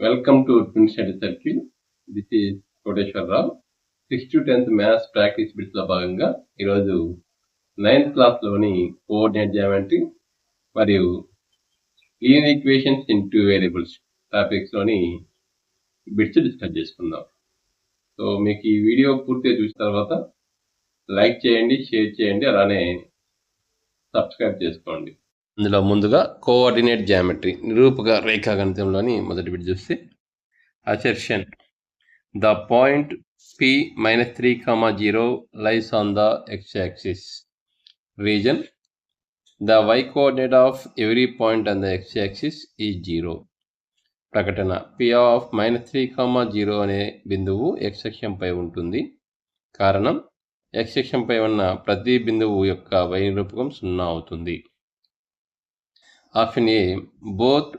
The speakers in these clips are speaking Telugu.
Welcome to twin study circle. This is Koteswararao. 6th to 10th maths practice bits లో భాగంగా ఈరోజు 9th క్లాస్లోని కోఆర్డినేట్ జామెట్రీ మరియు linear equations in two variables టాపిక్స్లోని బిట్స్ డిస్కస్ చేసుకుందాం. సో మీకు ఈ వీడియో పూర్తిగా చూసిన తర్వాత లైక్ చేయండి, షేర్ చేయండి, అలానే సబ్స్క్రైబ్ చేసుకోండి. ఇందులో ముందుగా కోఆర్డినేట్ జామెట్రీ నిరూపక రేఖాగణితంలోని మొదటి బిట్ చూస్తే assertion the point P -3, 0 lies on the x-axis region. The y-coordinate of every point on the x-axis is 0. ప్రకటన P of -3, 0 అనే బిందువు x అక్షంపై ఉంటుంది. కారణం x అక్షంపై ఉన్న ప్రతి బిందువు యొక్క y నిరూపకం 0 అవుతుంది. Option A both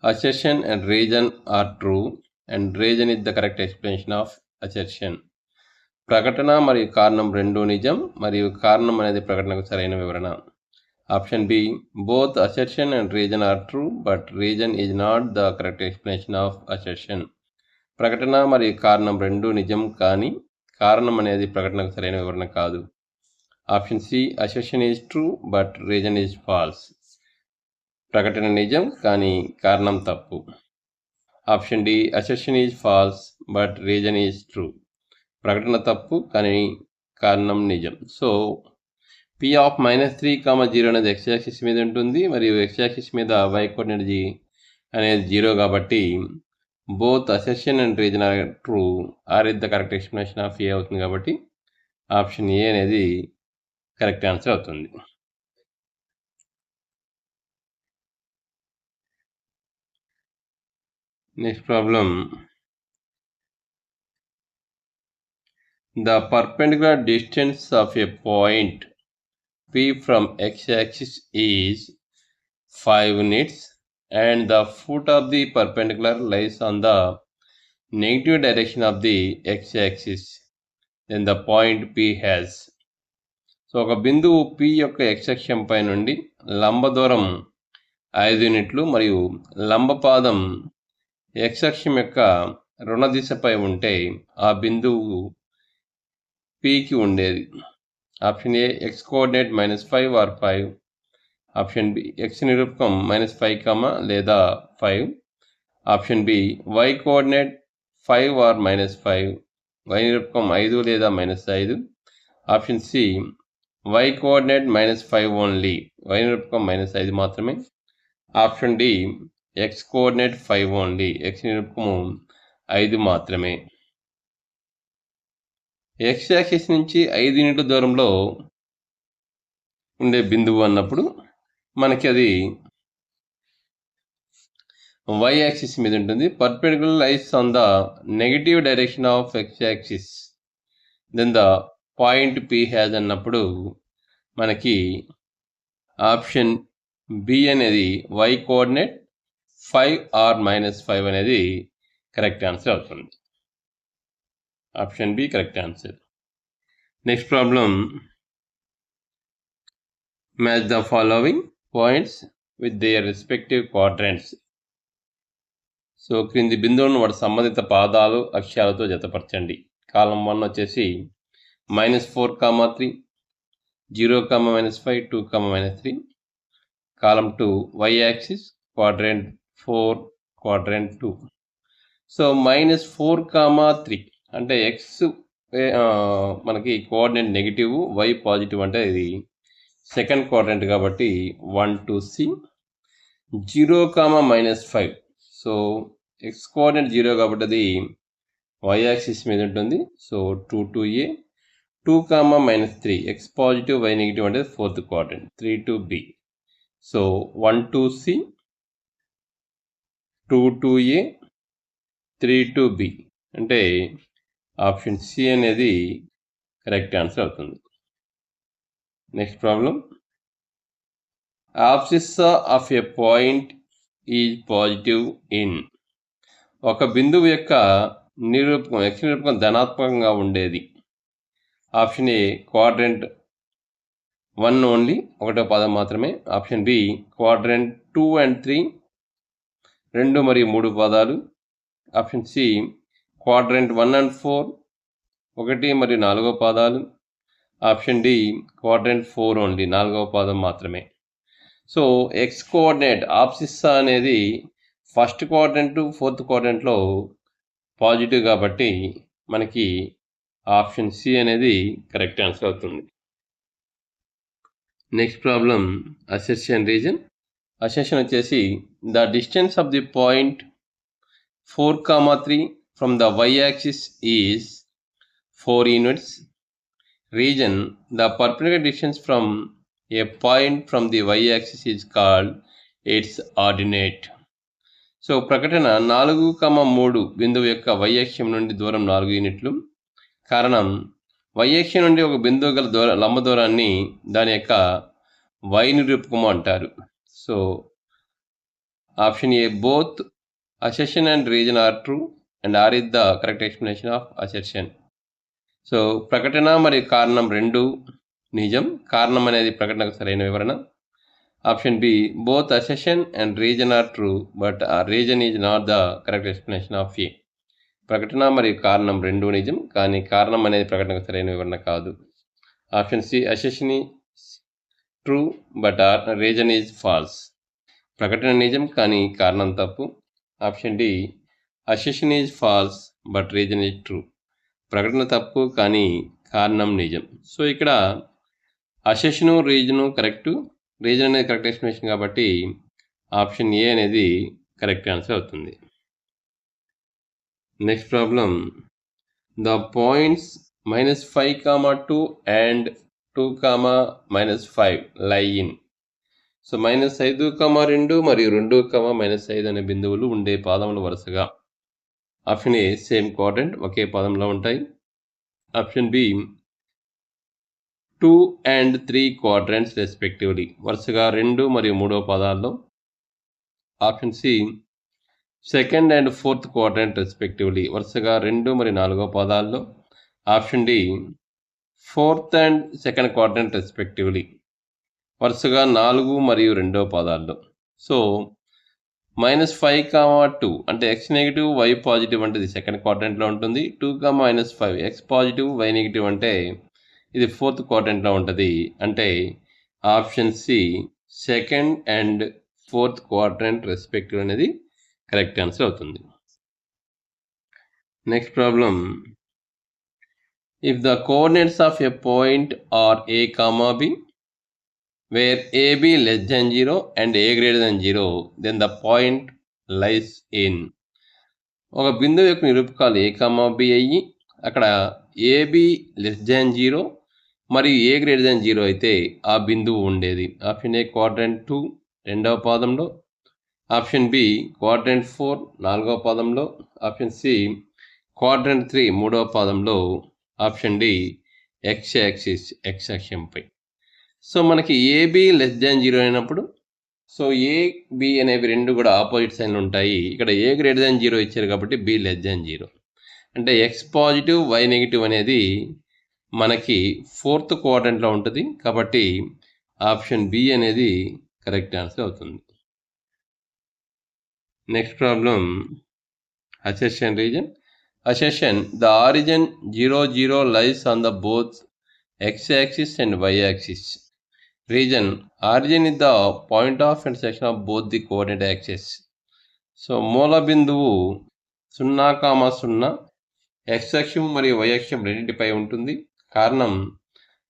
assertion and region are true and region is the correct explanation of assertion. ప్రకటన మరియు కారణం రెండూ నిజం మరియు కారణం అనేది ప్రకటనకు సరైన వివరణ. Option B both assertion and region are true but region is not the correct explanation of assertion. ప్రకటన మరియు కారణం రెండూ నిజం కానీ కారణం అనేది ప్రకటనకు సరైన వివరణ కాదు. Option C assertion is true but region is false. ప్రకటన నిజం కానీ కారణం తప్పు. Option D assertion is false but reason is true. ప్రకటన తప్పు కానీ కారణం నిజం. సో P of -3, 0 అనేది x యాక్సిస్ మీద ఉంటుంది మరియు x యాక్సిస్ మీద y కోఆర్డినేట్ అనేది 0 కాబట్టి both assertion and reason are true R is the correct explanation of A అవుతుంది. కాబట్టి ఆప్షన్ ఏ అనేది కరెక్ట్ ఆన్సర్ అవుతుంది. Next problem. The perpendicular distance of a point P from x-axis is 5 units and the foot of the perpendicular lies on the negative direction of the x-axis. Then the point P has. So ఒక బిందువు P యొక్క x అక్షంపై నుండి లంబ దూరం 5 యూనిట్లు మరియు లంబపాదం x అక్షం యొక్క రుణ దిశపై ఉంటే ఆ బిందువు Pకి ఉండేది. Option A x coordinate -5 or 5. Option B x నిరూపకం -5, లేదా 5. Option B y coordinate 5 or -5. y నిరూపకం 5 లేదా -5. Option C y coordinate -5 only. y నిరూపకం -5 మాత్రమే. Option D x coordinate 5 only. x నిరూపకము 5 మాత్రమే. x యాక్సిస్ నుంచి 5 యూనిట్ల దూరంలో ఉండే బిందువు అన్నప్పుడు మనకి అది y యాక్సిస్ మీద ఉంటుంది. Perpendicular lies on the negative direction of x axis. Then the point P has అన్నప్పుడు మనకి ఆప్షన్ బి అనేది y కోఆర్డినేట్ 5 ఆర్ -5 అనేది కరెక్ట్ ఆన్సర్ అవుతుంది. Option B correct answer. Next problem. Match the following points with their respective quadrants. So క్రింది బిందువులను వాటి సంబంధిత పాదాలు అక్షరాలతో జతపరచండి. కాలం 1 వచ్చేసి -4, 3, 0, -5, 2, -3. కాలం 2 y axis quadrant 4, quadrant 2. So -4, 3 అంటే ఎక్స్ మనకి కోఆర్డినేట్ నెగిటివ్, y పాజిటివ్ అంటే ఇది సెకండ్ క్వాడ్రంట్ కాబట్టి 1, 2, C. 0, -5. సో ఎక్స్ కోఆర్డినేట్ 0 కాబట్టి అది y యాక్సిస్ మీద ఉంటుంది. So 2, 2A. 2, -3 x positive, y negative అంటే fourth quadrant 3, 2B. So 1, 2C, 2, 2A, 3, 2B అంటే ఆప్షన్ సి అనేది కరెక్ట్ ఆన్సర్ అవుతుంది. Next problem. Abscissa of a point is positive in. ఒక బిందువు యొక్క నిరూపకం x నిరూపకం ధనాత్మకంగా ఉండేది. ఆప్షన్ ఏ క్వాడ్రంట్ 1 ఓన్లీ, ఒకటో పదం మాత్రమే. ఆప్షన్ బి క్వాడ్రంట్ 2 and 3 2 మరియు 3 పదాలు. ఆప్షన్ సి క్వాడ్రంట్ 1 and 4 1 మరియు 4వ పాదాలు. ఆప్షన్ డి క్వాడ్రంట్ 4 ఓన్లీ 4వ పాదం మాత్రమే. సో ఎక్స్ కోఆర్డినేట్ ఆబ్సిస్సా అనేది ఫస్ట్ క్వాడ్రంట్ 4th క్వాడ్రంట్లో పాజిటివ్ కాబట్టి మనకి ఆప్షన్ సి అనేది కరెక్ట్ ఆన్సర్ అవుతుంది. Next problem assertion reason. Assertion వచ్చేసి the distance of the point 4, 3 from the y-axis is 4 units. Region, the perpendicular distance from a point from the y-axis is called its ordinate. So ప్రకటన 4, 3 బిందువు యొక్క y-అక్షం నుండి దూరం 4 యూనిట్లు. కారణం y-అక్షం నుండి ఒక బిందువు గల లంబ దూరాన్ని దాని యొక్క y నిరూపకము అంటారు. So option A both assertion and reason are true and R is the correct explanation of assertion. So ప్రకటన మరియు కారణం రెండు నిజం, కారణం అనేది ప్రకటనకు సరైన వివరణ. Option B both assertion and reason are true but reason is not the correct explanation of A. ప్రకటన మరియు కారణం రెండు నిజం, కానీ కారణం అనేది ప్రకటనకు సరైన వివరణ కాదు. Option C assertion is true but reason is false. ప్రకటన నిజం కానీ కారణం తప్పు. Option D assertion is false but reason is true. ప్రకటన తప్పు కానీ కారణం నిజం. సో ఇక్కడ అసెర్షను రీజను కరెక్టు, రీజన్ అనేది కరెక్ట్ ఎక్స్ప్లెనేషన్ కాబట్టి ఆప్షన్ ఏ అనేది కరెక్ట్ ఆన్సర్ అవుతుంది. Next problem the points -5, 2 and 2, -5 లై ఇన్. సో -5, 2 మరియు 2, -5 అనే బిందువులు ఉండే పాదములు వరుసగా ఆప్షన్ ఏ సేమ్ క్వాడ్రంట్ ఒకే పాదంలో ఉంటాయి. Option B 2 and 3 quadrants respectively వరుసగా 2 మరియు 3వ పాదాల్లో. Option C second and 4th quadrant respectively వరుసగా 2 మరియు 4వ పాదాల్లో. Option D 4th and 2nd quadrant respectively వరుసగా 4 మరియు 2వ పాదాల్లో. సో -5, 2 అంటే ఎక్స్ నెగిటివ్ వై పాజిటివ్ అంటే ఇది సెకండ్ క్వాడ్రంట్లో ఉంటుంది. 2, -5 ఎక్స్ పాజిటివ్ వై నెగిటివ్ అంటే ఇది 4th క్వాడ్రంట్లో ఉంటుంది. అంటే option C second and 4th quadrant respective అనేది కరెక్ట్ ఆన్సర్ అవుతుంది. Next problem if the coordinates of a point are a, b where AB less than 0 and A greater than 0 then the point lies in. ఒక బిందువు యొక్క నిరూపకాలు A, B అయ్యి అక్కడ AB less than 0 మరియు A greater than 0 అయితే ఆ బిందువు ఉండేది. ఆప్షన్ ఏ క్వాడ్రంట్ 2 రెండవ పాదంలో. ఆప్షన్ బి క్వాడ్రంట్ 4 4వ పాదంలో. ఆప్షన్ సి క్వాడ్రంట్ 3 3వ పాదంలో. Option D X axis X అక్షంపై. సో మనకి ఏబి లెస్ దాన్ 0 అయినప్పుడు సో ఏబి అనేవి రెండు కూడా ఆపోజిట్ సైన్లు ఉంటాయి. ఇక్కడ ఏ గ్రేటర్ దాన్ 0 ఇచ్చారు కాబట్టి బి లెస్ దాన్ 0 అంటే ఎక్స్ పాజిటివ్ వై నెగిటివ్ అనేది మనకి 4th క్వాడ్రంట్లో ఉంటుంది కాబట్టి ఆప్షన్ బి అనేది కరెక్ట్ ఆన్సర్ అవుతుంది. Next problem assertion reason. Assertion the origin 0, 0 lies on the both x axis and y axis. Region, origin is the point of intersection of both the coordinate axes. So మూల బిందువు 0, 0 x అక్షం మరియు y అక్షం రెండింటిపై ఉంటుంది. కారణం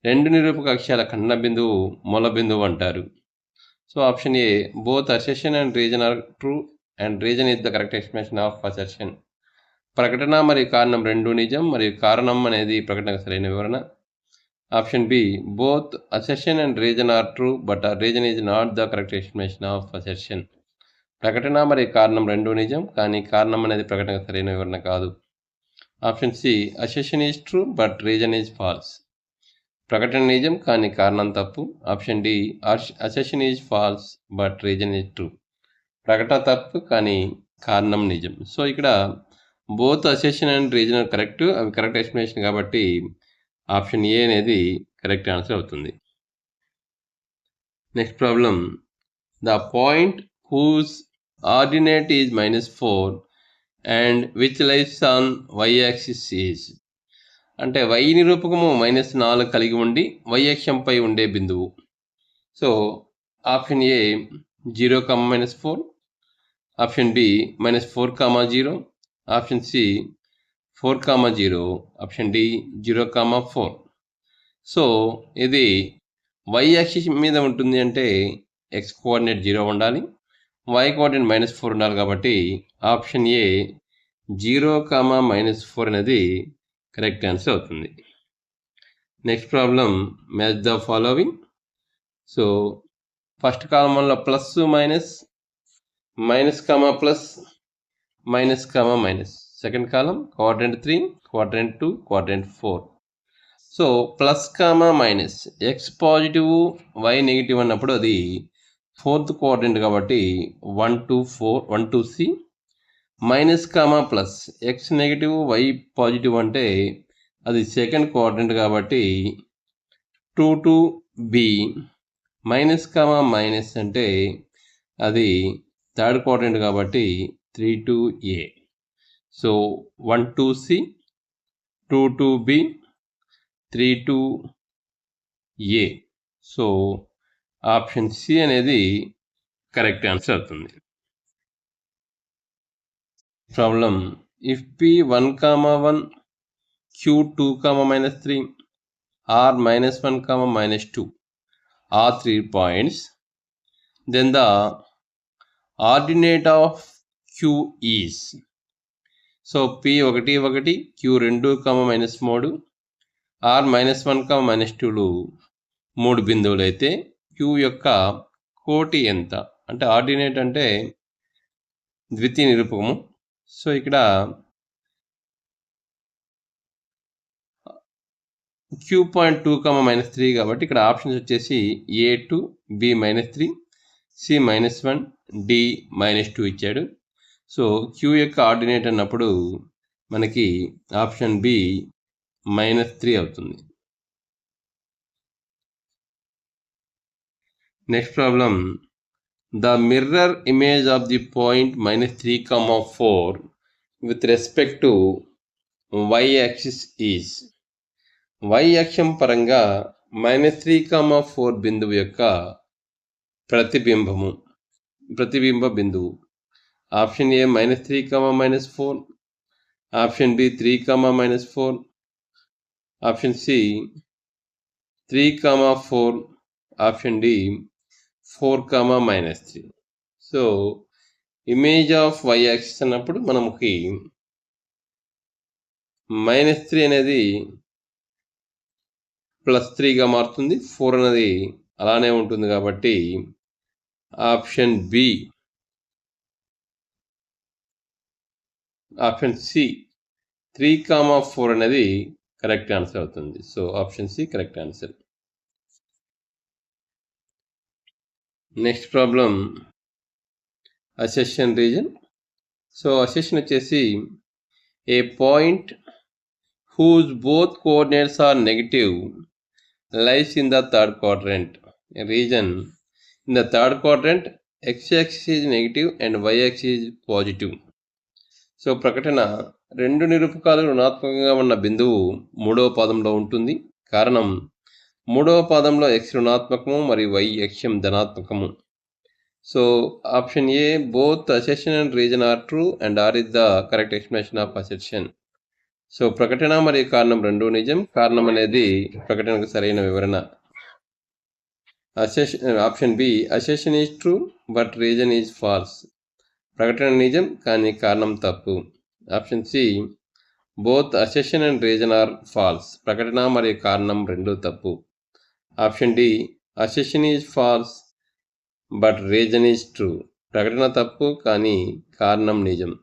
రెండు నిరూపక అక్షాల ఖండ బిందువు మూల బిందువు అంటారు. So option A both assertion and reason are true and reason is the correct explanation of assertion. ప్రకటన మరియు కారణం రెండు నిజం మరియు కారణం అనేది ప్రకటనకు సరైన వివరణ. Option B both assertion and reason are true but reason is not the correct explanation of assertion. ప్రకటన మరియు కారణం రెండు నిజం కానీ కారణం అనేది ప్రకటనకు సరైన వివరణ కాదు. Option C assertion is true but reason is false. ప్రకటన నిజం కానీ కారణం తప్పు. Option D assertion is false but reason is true. ప్రకటన తప్పు కానీ కారణం నిజం. సో ఇక్కడ both assertion and reason correct, అవి కరెక్ట్ ఎక్స్ప్లెనేషన్ కాబట్టి ఆప్షన్ ఏ అనేది కరెక్ట్ ఆన్సర్ అవుతుంది. Next problem the point whose ordinate is -4 and which lies on y axis is. అంటే y నిరూపకము -4 కలిగి ఉండి y అక్షంపై ఉండే బిందువు. So option A 0, -4, option B -4, 0, option C 4, 0, option D 0, 4. So ఇది y యాక్సిస్ మీద ఉంటుంది అంటే x కోఆర్డినేట్ 0 ఉండాలి, y కోఆర్డినేట్ -4 ఉండాలి. కాబట్టి ఆప్షన్ ఏ 0, -4 అనేది కరెక్ట్ ఆన్సర్ అవుతుంది. Next problem, match the following. So first కాలంలో plus minus, minus plus, minus minus. Second కాలం quadrant 3, quadrant 2, quadrant 4. So plus minus, X positive Y negative అన్నప్పుడు అది ఫోర్త్ క్వాడ్రంట్ కాబట్టి 1 to 4, 1 to C. Minus plus, X negative Y positive అంటే అది సెకండ్ క్వాడ్రంట్ కాబట్టి 2 to B. మైనస్ మైనస్ అంటే అది థర్డ్ క్వాడ్రంట్ కాబట్టి 3 to A. So 1 to C, 2 to B, 3 to A. So option C అనేది కరెక్ట్ ఆన్సర్ అవుతుంది. Problem, if P 1, 1, Q 2, -3, R -1, -2 are 3 points, then the ordinate of Q is. So P 1, 1, Q 2, -3, R -1, -2లు 3 బిందువులు అయితే Q యొక్క కోటి ఎంత? అంటే ఆర్డినేట్ అంటే ద్వితీయ నిరూపకము. సో ఇక్కడ Q.2, -3 కాబట్టి ఇక్కడ ఆప్షన్స్ వచ్చేసి A2, B -3, C -1, D -2 ఇచ్చాడు. సో Q యొక్క ఆర్డినేట్ అన్నప్పుడు మనకి ఆప్షన్ బి -3 అవుతుంది. Next problem, the mirror image of the point -3, 4 with respect to y axis is. y అక్షం పరంగా -3, 4 బిందువు యొక్క ప్రతిబింబ బిందువు. Option A -3, -4, option B 3, -4, option C 3, 4, option D 4, -3. So image of y axis అన్నప్పుడు మనకి -3 అనేది +3గా మారుతుంది, 4 అనేది అలానే ఉంటుంది. కాబట్టి ఆప్షన్ బి, ఆప్షన్ సి 3, 4 అనేది కరెక్ట్ ఆన్సర్ అవుతుంది. So option C correct answer. Next problem, assertion reason. So assertion వచ్చేసి a point whose both coordinates are negative lies in the third quadrant. A region in the third quadrant, x-axis is negative and y-axis is positive. So ప్రకటన, 2 నిరూపకాలు రుణాత్మకంగా ఉన్న బిందువు 3వ పాదంలో ఉంటుంది. కారణం, 3వ పాదంలో x రుణాత్మకము మరియు y అక్షం ధనాత్మకము. So option A both assertion and reason are true and R is the correct explanation of assertion. So ప్రకటన మరియు కారణం రెండూ నిజం. కారణం అనేది ప్రకటనకు సరైన వివరణ. Option B assertion is true but reason is false. ప్రకటన నిజం కానీ కారణం తప్పు. Option C both assertion and reason are false. ప్రకటన మరియు కారణం రెండూ తప్పు. Option D assertion is false but reason is true. ప్రకటన తప్పు కానీ కారణం నిజం.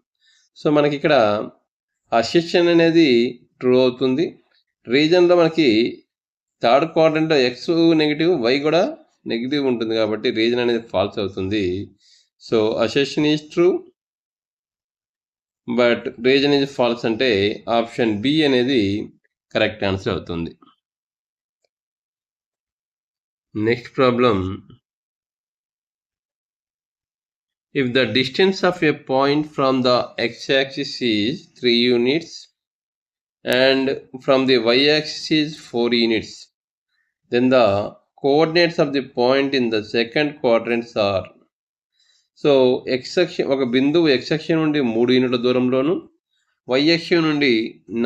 సో మనకి ఇక్కడ అసెషన్ అనేది ట్రూ అవుతుంది. రీజన్లో మనకి థర్డ్ క్వాడ్రంట్లో ఎక్స్ నెగిటివ్, వై కూడా నెగిటివ్ ఉంటుంది కాబట్టి రీజన్ అనేది ఫాల్స్ అవుతుంది. So assertion is true but reason is falls అంటే ఆప్షన్ బి అనేది కరెక్ట్ ఆన్సర్ అవుతుంది. Next problem, If the distance of a point from the x-axis is 3 units and from the y-axis is 4 units, then the coordinates of the point in the second quadrants are. So x అక్షం ఒక బిందువు x అక్షం నుండి 3 యూనిట్ల దూరంలోను y అక్షం నుండి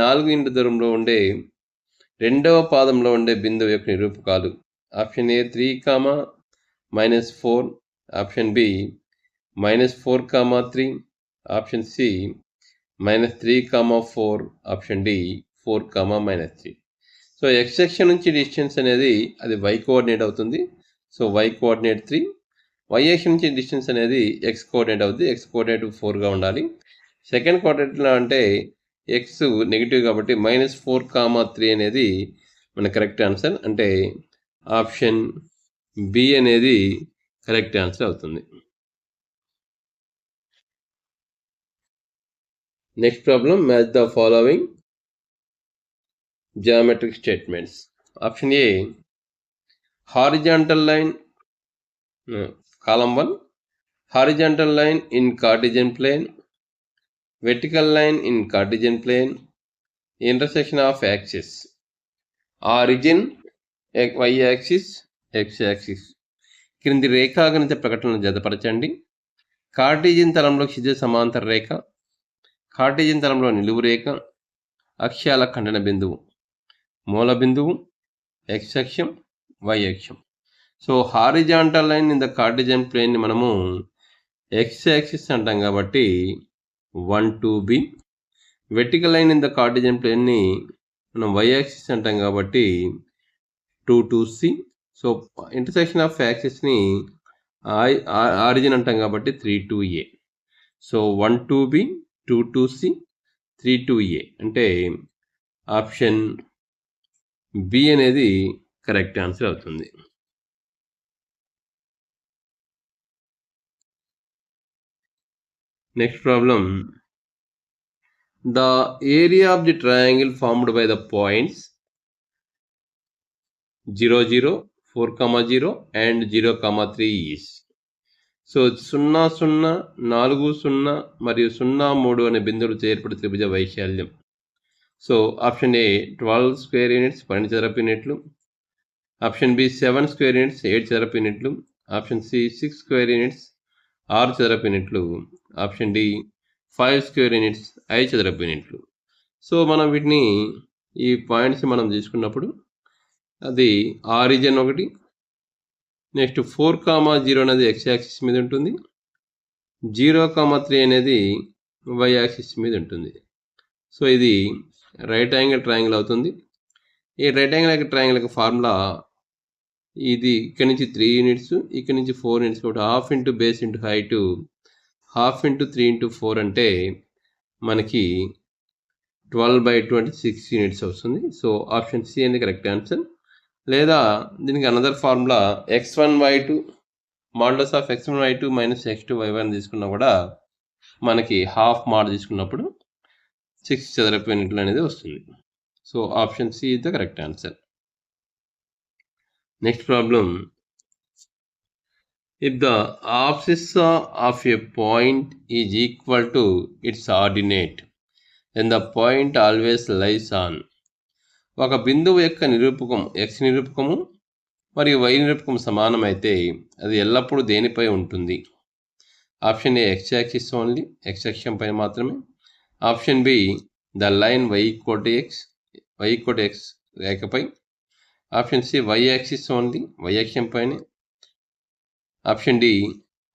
4 యూనిట్ల దూరంలో ఉండే రెండవ పాదంలో ఉండే బిందువు యొక్క నిరూపకాలు. Option A 3, -4, option B -4, 3, option C -3, 4, option D 4, -3. So x అక్షం నుంచి డిస్టెన్స్ అనేది అది y కోఆర్డినేట్ అవుతుంది. సో y కోఆర్డినేట్ 3, y అక్షం నుంచి డిస్టెన్స్ అనేది x కోఆర్డినేట్ అవుతుంది. x కోఆర్డినేట్ 4గా ఉండాలి. సెకండ్ కోఆర్డినేట్లో అంటే x నెగిటివ్ కాబట్టి -4, 3 అనేది మన కరెక్ట్ ఆన్సర్. అంటే ఆప్షన్ బి అనేది కరెక్ట్ ఆన్సర్ అవుతుంది. Next problem, match the following geometric statements. Option A, horizontal line, column 1, horizontal line in Cartesian plane, vertical line in Cartesian plane, intersection of axis, origin y-axis, x-axis. క్రింది రేఖాగణిత ప్రకటనను జతపరచండి. కార్టీజియన్ తలంలో క్షితిజ సమాంతర రేఖ, కార్టీజియన్ తలంలో నిలువు రేఖ, అక్షాల ఖండన బిందువు, మూల బిందువు, x అక్షం, y అక్షం. So horizontal line in the Cartesian ప్లేన్ని మనము x యాక్సిస్ అంటాం కాబట్టి 1, 2b. Vertical line in the Cartesian ప్లేన్ని మనం y యాక్సిస్ అంటాం కాబట్టి 2, 2c. సో ఇంటర్సెక్షన్ ఆఫ్ యాక్సిస్ని ఆరిజిన్ అంటాం కాబట్టి 3, 2a. So 1, 2b, 2, 2c, 3, 2a అంటే ఆప్షన్ బి అనేది కరెక్ట్ ఆన్సర్ అవుతుంది. Next problem, the area of the triangle formed by the points 0, 0, 4, 0 and 0, 3 is. So 0, 0, 4, 0 మరియు 0, 3 అనే బిందువులు ఏర్పడి త్రిభుజ వైశాల్యం. సో ఆప్షన్ ఏ 12 స్క్వేర్ యూనిట్స్ 12 చదరపు యూనిట్లు, ఆప్షన్ బి 7 స్క్వేర్ యూనిట్స్ 7 చదరపు యూనిట్లు, ఆప్షన్ సి 6 స్క్వేర్ యూనిట్స్ 6 చదరపు యూనిట్లు, ఆప్షన్ డి 5 స్క్వేర్ యూనిట్స్ 5 చదరపు యూనిట్లు. సో మనం వీటిని ఈ పాయింట్స్ మనం తీసుకున్నప్పుడు అది ఆరిజిన్ ఒకటి, నెక్స్ట్ 4, 0 అనేది x యాక్సిస్ మీద ఉంటుంది, 0, 3 అనేది y యాక్సిస్ మీద ఉంటుంది. సో ఇది రైట్ యాంగిల్ ట్రయాంగిల్ అవుతుంది. ఈ రైట్ యాంగిల్ ట్రయాంగిల్ యొక్క ఫార్ములా ఇది ఇక్కడ నుంచి 3 యూనిట్స్, ఇక్కడ నుంచి 4 యూనిట్స్ కాబట్టి half into base into height, half into 3 into 4 అంటే మనకి 12/26 యూనిట్స్ వస్తుంది. సో ఆప్షన్ సి అనేది కరెక్ట్ ఆన్సర్. లేదా దీనికి another formula x1y2 modulus of x1y2 minus x2y1 తీసుకున్నా కూడా మనకి హాఫ్ మాడ్ తీసుకున్నప్పుడు 6 చదరపు యూనిట్లు అనేది వస్తుంది. So option C is the correct answer. Next problem, if the abscissa of a point is equal to its ordinate then the point always lies on. ఒక బిందువు యొక్క నిరూపకం x నిరూపకము మరియు y నిరూపకం సమానమైతే అది ఎల్లప్పుడూ దేనిపై ఉంటుంది? Option A x axis only, x అక్షం పైన మాత్రమే, option B the line y = x రేఖపై, option C y axis only, y అక్షం పైన, ఆప్షన్ డి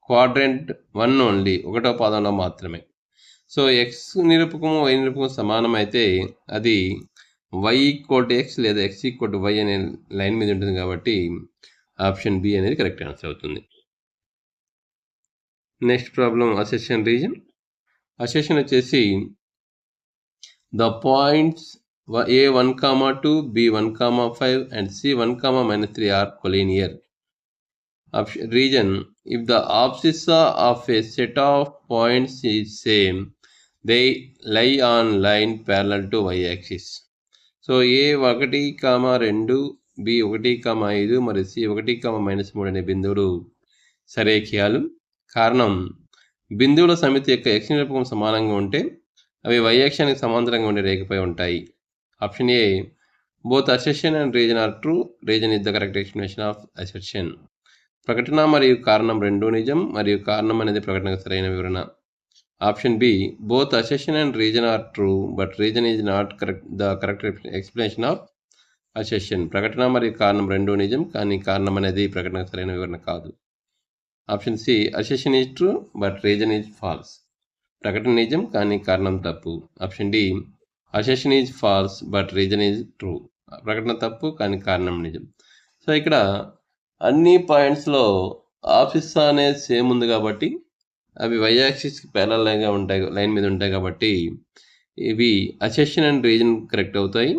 క్వాడ్రంట్ 1 ఓన్లీ, ఒకటో పాదంలో మాత్రమే. సో x నిరూపకము y నిరూపకం సమానమైతే అది y = x లేదా x = y అనే లైన్ మీద ఉంటుంది కాబట్టి ఆప్షన్ బి అనేది కరెక్ట్ ఆన్సర్ అవుతుంది. Next problem, assertion reason. Assertion వచ్చేసి the points a1, 2, b1, 5 and c1, -3 are collinear. Region, if the abscissa of a set of points is same, they lie on line parallel to y-axis. So a1, 2, b1, 5 మరియు c1, -3 అనే బిందువులు సరేఖీయాలు. కారణం బిందువుల సమితి యొక్క x నిరూపకం సమానంగా ఉంటే అవి y అక్షానికి సమాంతరంగా ఉండే రేఖపై ఉంటాయి. Option A both assertion and reason are true. Reason is the correct explanation of assertion. ప్రకటన మరియు కారణం రెండూ నిజం మరియు కారణం అనేది ప్రకటనకు సరైన వివరణ. Option B both assertion and reason are true but reason is not correct explanation of assertion. ప్రకటన మరియు కారణం రెండూ నిజం కానీ కారణం అనేది ప్రకటనకు సరైన వివరణ కాదు. Option C assertion is true but reason is false. ప్రకటన నిజం కానీ కారణం తప్పు. Option D assertion is false but reason is true. ప్రకటన తప్పు కానీ కారణం నిజం. సో ఇక్కడ అన్ని పాయింట్స్లో ఆప్షన్స్ అనేది సేమ్ ఉంది కాబట్టి అవి y యాక్సిస్కి ప్యారలల్గా ఉంటాయి, లైన్ మీద ఉంటాయి కాబట్టి ఇవి అసెర్షన్ అండ్ రీజన్ కరెక్ట్ అవుతాయి.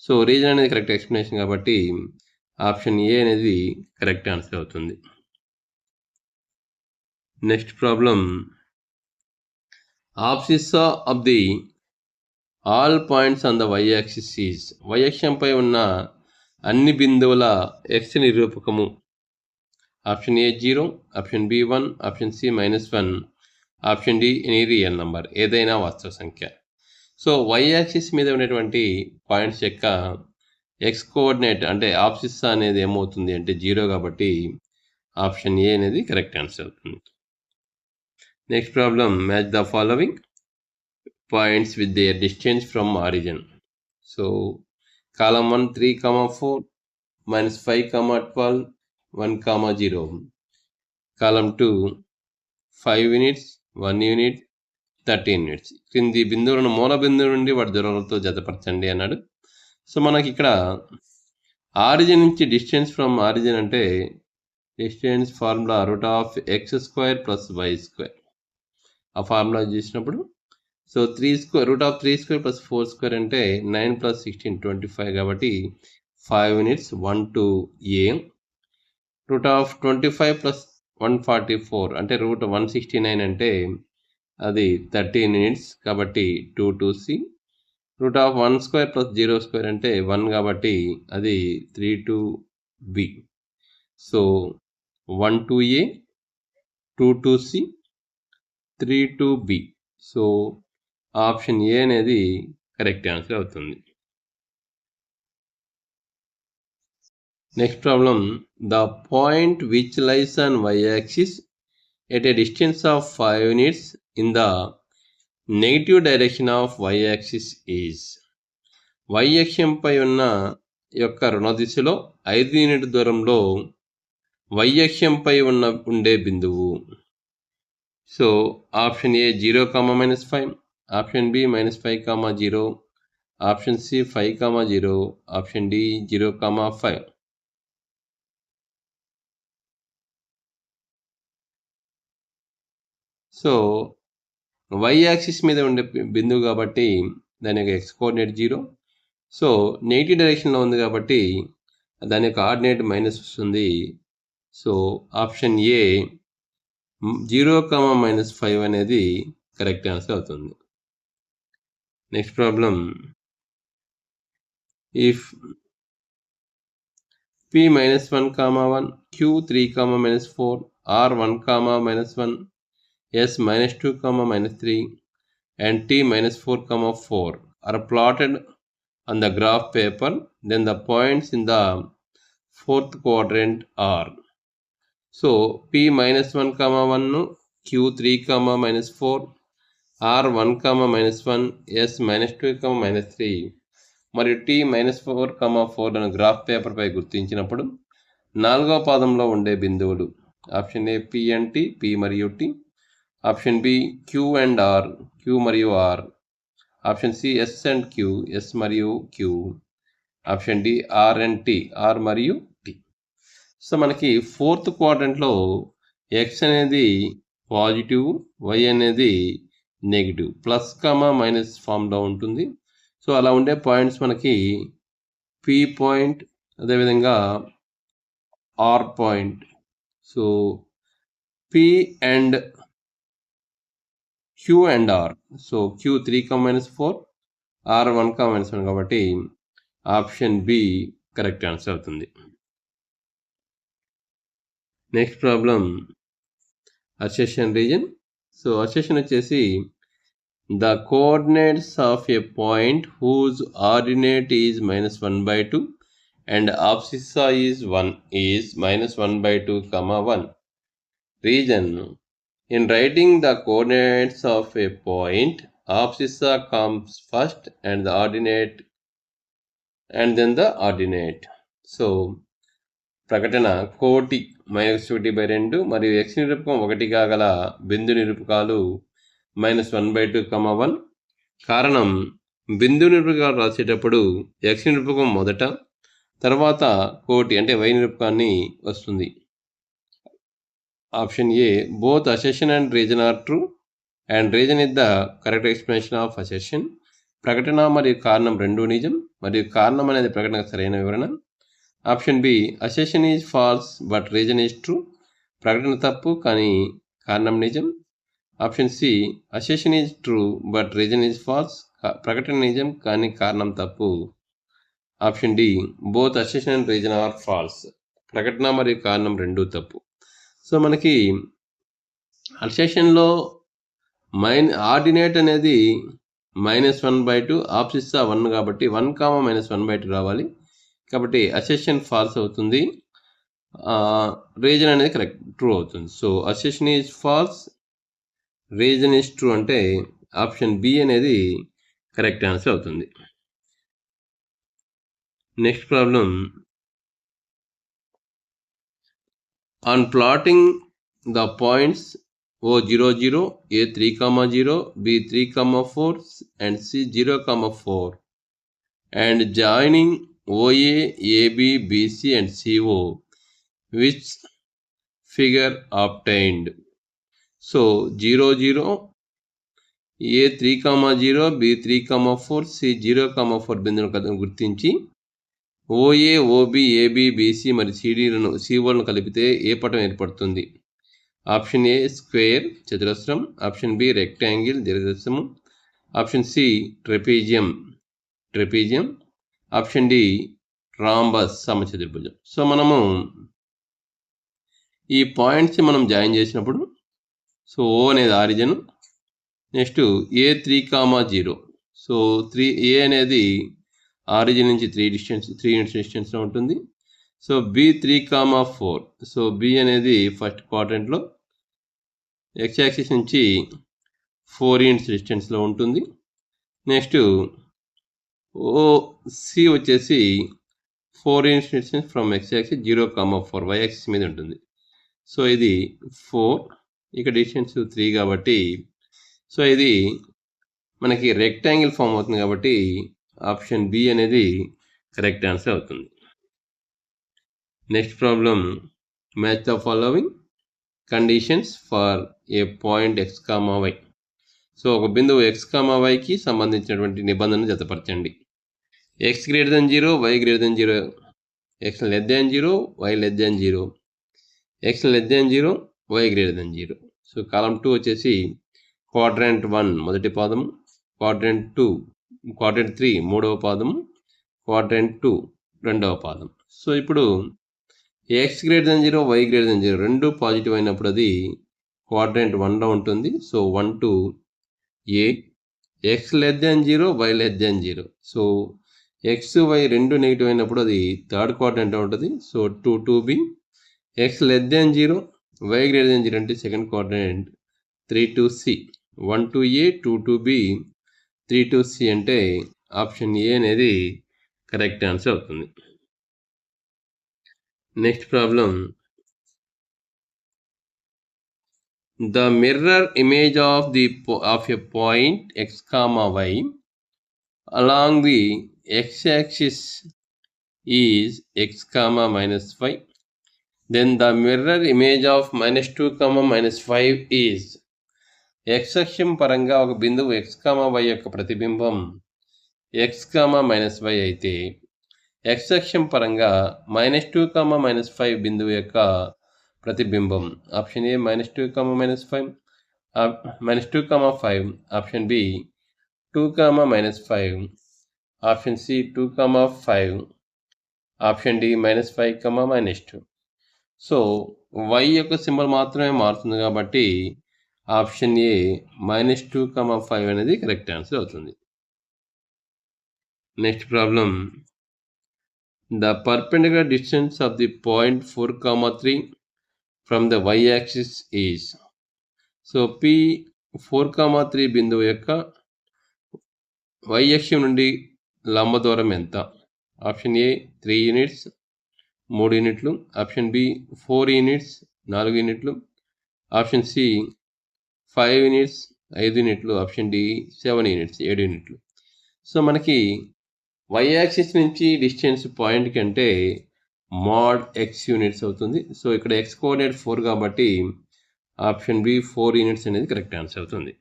సో రీజన్ అనేది కరెక్ట్ ఎక్స్ప్లెనేషన్ కాబట్టి ఆప్షన్ ఏ అనేది కరెక్ట్ ఆన్సర్ అవుతుంది. Next problem, abscissa of the all points on the y axis is. y అక్షంపై ఉన్న అన్ని బిందువుల x నిరూపకము. Option A 0, option B 1, option C -1, option D any real number, ఏదైనా వాస్తవ సంఖ్య. సో y యాక్సిస్ మీద ఉన్నటువంటి పాయింట్స్ యొక్క x కోఆర్డినేట్ అంటే ఆప్సిస్ అనేది ఏమవుతుంది అంటే 0 కాబట్టి ఆప్షన్ ఏ అనేది కరెక్ట్ ఆన్సర్ అవుతుంది. Next problem, match the following points with there distance from origin. So column 1 3, 4, -5, 12, 1, 0. Column 2 5 units, 1 unit, 13 units. క్రింది బిందువులను మూల బిందువు నుండి వాటి దూరాలతో జతపరచండి అన్నాడు. సో మనకి ఇక్కడ ఆరిజిన్ నుంచి డిస్టెన్స్ ఫ్రమ్ ఆరిజిన్ అంటే డిస్టెన్స్ ఫార్ములా √(x² + y²). ఆ ఫార్ములా చేసినప్పుడు సో √(3² + 4² అంటే 9 + 16 25 కాబట్టి 5 యూనిట్స్ 1 to a. √25 + 144 అంటే √169 అంటే అది 13 యూనిట్స్ కాబట్టి 2 to c. √1² + 0² అంటే 1 కాబట్టి అది 3 to b. So 1 to a, 2 to c, 3 to b. So option A అనేది కరెక్ట్ ఆన్సర్ అవుతుంది. Next problem, the point which lies on y axis at a distance of 5 units in the negative direction of y axis is. y అక్షంపై ఉన్న యొక్క రుణ దిశలో 5 యూనిట్ దూరంలో y అక్షంపై ఉండే బిందువు. So option A 0, -5, option B -5, 0, option C 5, 0, option D 0, 5. So y axis మీద ఉండే బిందువు కాబట్టి దాని యొక్క x కోఆర్డినేట్ 0. సో నెగిటివ్ డైరెక్షన్లో ఉంది కాబట్టి దాని యొక్క ఆర్డినేట్ మైనస్ వస్తుంది. సో ఆప్షన్ ఏ 0, -5 అనేది కరెక్ట్ ఆన్సర్ అవుతుంది. Next problem, if p -1, 1, q 3, -4, r 1, -1, s -2, -3, and t -4, 4 are plotted on the graph paper, then the points in the fourth quadrant are. So p -1, 1, q 3, -4, r 1, -1, s -2, -3 మరియు t -4, 4 అనే గ్రాఫ్ పేపర్పై గుర్తించినప్పుడు 4వ పాదంలో ఉండే బిందువులు. Option A p and t, p మరియు t. Option B q and r, q మరియు r. Option C s and q, s మరియు q. Option D r and t, r మరియు t. సో మనకి ఫోర్త్ క్వాడ్రంట్లో x అనేది పాజిటివ్, y అనేది నెగిటివ్, ప్లస్ మైనస్ ఫామ్లో ఉంటుంది. సో అలా ఉండే పాయింట్స్ మనకి p పాయింట్, అదేవిధంగా r point. So p and q and r. So q 3, -4, r 1, -1 కాబట్టి ఆప్షన్ బి కరెక్ట్ ఆన్సర్ అవుతుంది. Next problem, assertion reason. So assertion వచ్చేసి the coordinates of a point whose ordinate is -1/2 and abscissa is -1/2, 1. Reason: in writing the coordinates of a point, abscissa comes first and the ordinate and then the ordinate. So ప్రకటన కోటి -1/2 మరియు x నిరూపకం 1 కాగల బిందు నిరూపకాలు -1/2, 1. కారణం బిందు నిరూపకాలు రాసేటప్పుడు x నిరూపకం మొదట, తర్వాత కోటి అంటే y నిరూపకాన్ని వస్తుంది. Option A, both assertion and reason are true and reason is the correct explanation of assertion. ప్రకటన మరియు కారణం రెండూ నిజం మరియు కారణం అనేది ప్రకటనకు సరైన వివరణ. Option B, assertion is false but reason is true. ప్రకటన తప్పు కానీ కారణం నిజం. Option C, assertion is true but reason is false. ప్రకటన నిజం కానీ కారణం తప్పు. Option D, both assertion and reason are false. ప్రకటన మరియు కారణం రెండూ తప్పు. సో మనకి అసెషన్లో ఆర్డినేట్ అనేది -1/2, ఆబ్సిస్సా 1 కాబట్టి 1, -1/2 రావాలి. కాబట్టి అసెషన్ ఫాల్స్ అవుతుంది, రీజన్ అనేది కరెక్ట్ ట్రూ అవుతుంది. So assertion is falls, reason is true అంటే ఆప్షన్ బి అనేది కరెక్ట్ ఆన్సర్ అవుతుంది. Next problem, on plotting the points O00, A3,0, B3,4 and C0,4 and joining OA, AB, BC and CO, which figure obtained? So 00, A3,0, B3,4, C0,4 బిందువులను గుర్తించి OA, OB, AB, BC మరియు COలను కలిపితే ఏ పటం ఏర్పడుతుంది? ఆప్షన్ ఏ, స్క్వేర్ చతురస్రం. ఆప్షన్ బి, రెక్టాంగిల్ దీర్ఘచతురస్రము. Option C, trapezium. Option D, rhombus సమచతుర్భుజం. సో మనము ఈ పాయింట్స్ మనం జాయిన్ చేసినప్పుడు, సో ఓ అనేది ఆరిజిన్, నెక్స్ట్ A3,0. సో ఏ అనేది ఆరిజిన్ నుంచి 3 యూనిట్స్ డిస్టెన్స్లో ఉంటుంది. So B3,4. సో బి అనేది ఫస్ట్ క్వాడ్రంట్లో x యాక్సిస్ నుంచి 4 యూనిట్స్ డిస్టెన్స్లో ఉంటుంది. నెక్స్ట్ సి వచ్చేసి 4 units distance from x axis 0,4 y axis మీద ఉంటుంది. సో ఇది 4, ఇక్కడ డిస్టెన్స్ 3 కాబట్టి సో ఇది మనకి రెక్టాంగిల్ ఫామ్ అవుతుంది కాబట్టి ఆప్షన్ బి అనేది కరెక్ట్ ఆన్సర్ అవుతుంది. Next problem, match the following conditions for a point x, y. So ఒక బిందువు x, yకి సంబంధించినటువంటి నిబంధనలు జతపరచండి. x > 0, y > 0, x <0, y <0, x <0, y <0. So column 2 వచ్చేసి క్వాడ్రంట్ 1 మొదటి పాదము, క్వాడ్రంట్ 3 మూడవ పాదము, క్వాడ్రంట్ 2 రెండవ పాదం. సో ఇప్పుడు x > 0, y > 0 రెండు పాజిటివ్ అయినప్పుడు అది క్వాడ్రంట్ 1లో ఉంటుంది. So 1 to A. x <0, y <0. So x, y రెండు నెగిటివ్ అయినప్పుడు అది థర్డ్ క్వాడ్రంట్లో ఉంటుంది. So 2 to B. x <0, y <0 అంటే second quadrant 3 to C. 1 to A, 2 to B, 3 to C అంటే ఆప్షన్ ఏ అనేది కరెక్ట్ ఆన్సర్ అవుతుంది. Next problem, the mirror image of a point x, y along the x-axis is x, -5. Then the mirror image of -2, -5 is. x అక్షం పరంగా ఒక బిందువు x, y యొక్క ప్రతిబింబం x, -y అయితే x అక్షం పరంగా -2, -5 బిందువు యొక్క ప్రతిబింబం option A -2, -5, option B 2, -5, option C 2, 5, option D -5, -2. So y యొక్క సింబల్ మాత్రమే మారుతుంది కాబట్టి ఆప్షన్ ఏ -2, 5 అనేది కరెక్ట్ ఆన్సర్ అవుతుంది. Next problem, the perpendicular distance of the point 4, 3 from the y axis is. So P 4, 3 బిందువు యొక్క y అక్షం నుండి లంబ దూరం ఎంత? ఆప్షన్ ఏ 3 యూనిట్స్ 3 యూనిట్లు, ఆప్షన్ బి 4 యూనిట్స్ 4 యూనిట్లు, ఆప్షన్ సి 5 యూనిట్స్ 5 యూనిట్లు, ఆప్షన్ డి 7 యూనిట్స్ 7 యూనిట్లు. సో మనకి y యాక్సిస్ నుంచి డిస్టెన్స్ పాయింట్ కంటే mod x యూనిట్స్ అవుతుంది. సో ఇక్కడ x కోఆర్డినేట్ 4 కాబట్టి ఆప్షన్ బి 4 యూనిట్స్ అనేది కరెక్ట్ ఆన్సర్ అవుతుంది.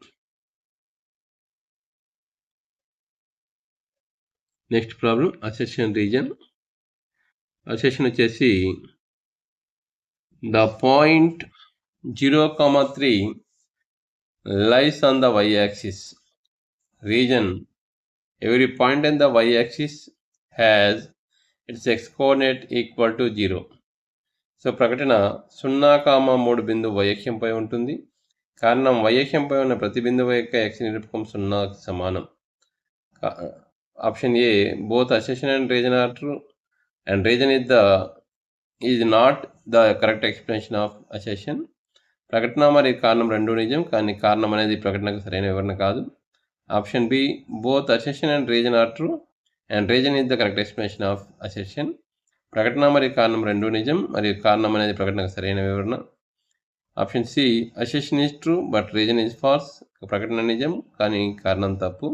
Next problem, assertion reason. Assertion వచ్చేసి the point 0, 3 lies on the y-axis. Region, every point in the y-axis has its x-coordinate equal to 0. So ప్రకటన 0, 3 బిందువు y-అక్షంపై ఉంటుంది. కారణం y-అక్షంపై ఉన్న ప్రతి బిందువు యొక్క x నిరూపకం 0కి సమానం. Option A both assertion and reason are true and reason is not the correct explanation of assertion. ప్రకటన మరియు కారణం రెండూ నిజం, కానీ కారణం అనేది ప్రకటనకు సరైన వివరణ కాదు. Option B both assertion and reason are true and reason is the correct explanation of assertion. ప్రకటన మరియు కారణం రెండూ నిజం మరియు కారణం అనేది ప్రకటనకు సరైన వివరణ. Option C assertion is true but reason is false. ప్రకటన నిజం కానీ కారణం తప్పు.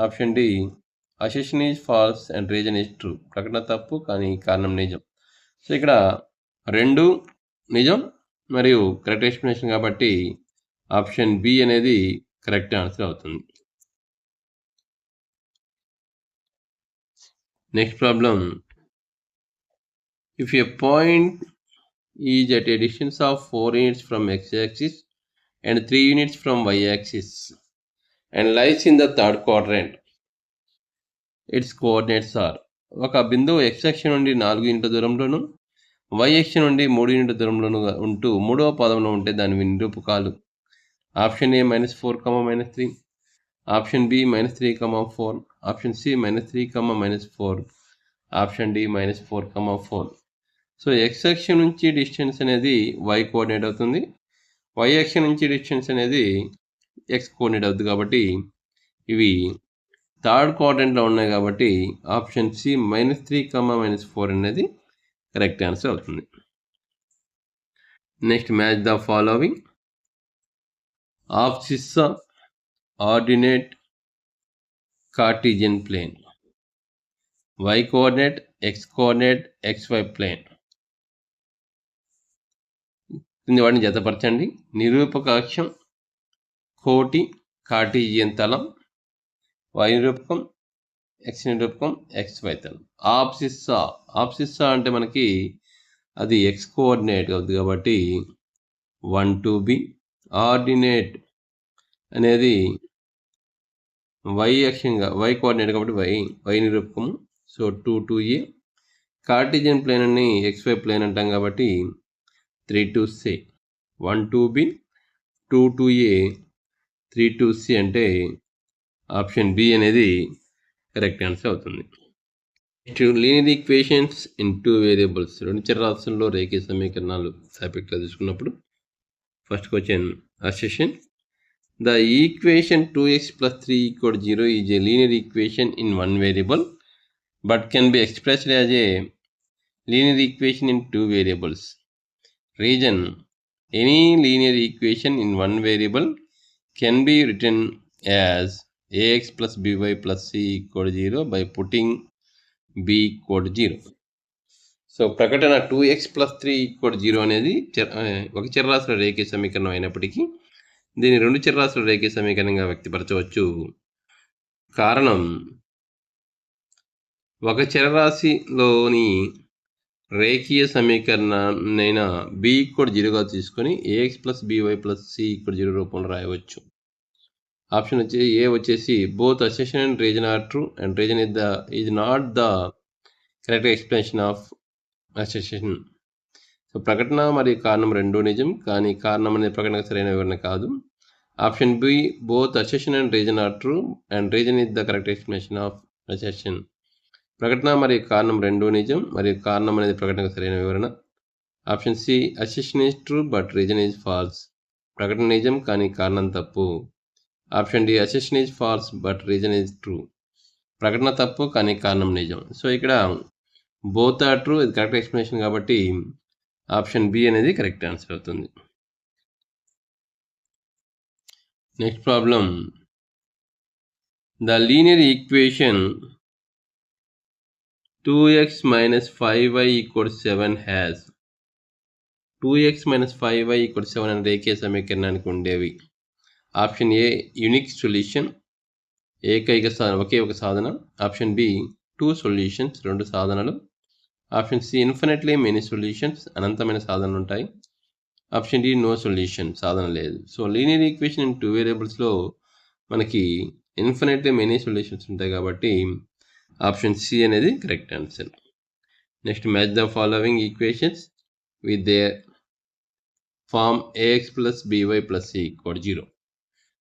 Option D assertion is false and reason is true. ప్రకటన తప్పు కానీ కారణం నిజం. సో ఇక్కడ రెండు నిజం మరియు కరెక్ట్ ఎక్స్ప్లెనేషన్ కాబట్టి ఆప్షన్ బి అనేది కరెక్ట్ ఆన్సర్ అవుతుంది. Next problem, if a point is at a distance of 4 units from x axis and 3 units from y axis and lies in the third quadrant, its coordinates are. ఒక బిందువు x అక్షం నుండి 4 యూనిట్ల దూరంలోను y అక్షం నుండి 3 యూనిట్ల దూరంలోను ఉంటూ మూడవ పాదంలో ఉంటే దాని నిరూపకాలు. Option A -4, -3, option B -3, 4, option C -3, -4, option D -4, 4. So x అక్షం నుంచి డిస్టెన్స్ అనేది y కోఆర్డినేట్ అవుతుంది, y అక్షం నుంచి డిస్టెన్స్ అనేది x కోఆర్డినేట్ అవుతుంది. కాబట్టి ఇవి థర్డ్ క్వాడ్రంట్లో ఉన్నాయి కాబట్టి ఆప్షన్ సి -3, -4 అనేది కరెక్ట్ ఆన్సర్ అవుతుంది. Next, match the following. Abscissa, ordinate, Cartesian plane, y coordinate, x coordinate, xy plane. కింది వాటిని జతపరచండి. నిరూపక అక్షం, కోటి, కార్టీజియన్ తలం, y నిరూపకం, x నిరూపకం, xy తలం. ఆబ్సిస్సా అంటే మనకి అది x కోఆర్డినేట్ అవుతుంది కాబట్టి 1, 2b. ఆర్డినేట్ అనేది y అక్షంగా y కోఆర్డినేట్ కాబట్టి y నిరూపకము, సో 2, 2a. కార్టీజియన్ ప్లేన్ అని xy ప్లేన్ అంటాం కాబట్టి 3, 2c. 1, 2b, 2, 2a, 3, 2c అంటే ఆప్షన్ బి అనేది కరెక్ట్ ఆన్సర్ అవుతుంది. Linear equations in 2 variables. రెండు చరరాశుల్లో రేఖీయ సమీకరణాలు టాపిక్లో తీసుకున్నప్పుడు first question, assertion. The equation 2x + 3 = 0 is a linear equation in 1 variable but can be expressed as a linear equation in 2 variables. Reason, any linear equation in 1 variable can be written as ax + by + c = 0 by putting b = 0. So ప్రకటన 2x + 3 = 0 అనేది ఒక చరరాశుల రేఖీయ సమీకరణం అయినప్పటికీ దీన్ని రెండు చరరాశుల రేఖీయ సమీకరణంగా వ్యక్తపరచవచ్చు. కారణం, ఒక చరరాశిలోని రేఖీయ సమీకరణాన్నైనా b = 0గా తీసుకొని ax + by + c = 0 రూపంలో రాయవచ్చు. ఆప్షన్ ఏ వచ్చేసి both assertion and reason are true and reason is not the correct explanation of assertion. So ప్రకటన మరియు కారణం రెండూ నిజం, కానీ కారణం అనేది ప్రకటనకు సరైన వివరణ కాదు. Option B, both assertion and reason are true and reason is the correct explanation of assertion. ప్రకటన మరియు కారణం రెండూ నిజం మరియు కారణం అనేది ప్రకటనకు సరైన వివరణ. Option C, assertion is true but reason is false. ప్రకటన నిజం కానీ కారణం తప్పు. Option D, assertion is false but reason is true. ప్రకటన తప్పు కానీ కారణం నిజం. సో ఇక్కడ బోత్ ఆర్ ట్రూ, ఇది కరెక్ట్ ఎక్స్ప్లెనేషన్ కాబట్టి ఆప్షన్ బి అనేది కరెక్ట్ ఆన్సర్ అవుతుంది. Next problem, the linear equation 2x minus 5y equals 7 has 2x minus 5y equals 7 అనే రేఖీయ సమీకరణానికి ఉండేవి. ఆప్షన్ ఏ, యూనిక్ సొల్యూషన్, ఏకైక సాధన, ఒకే ఒక సాధన. ఆప్షన్ బి, 2 సొల్యూషన్స్, 2 సాధనలు. Option C, infinitely many solutions, అనంతమైన సాధనలు ఉంటాయి. ఆప్షన్ డి, నో సొల్యూషన్, సాధన లేదు. సో లీనియర్ ఈక్వేషన్ ఇన్ 2 వేరియబుల్స్లో మనకి ఇన్ఫినిట్లీ మెనీ సొల్యూషన్స్ ఉంటాయి కాబట్టి ఆప్షన్ సి అనేది correct answer. Next, match the following equations with their form ax plus by plus c equal 0.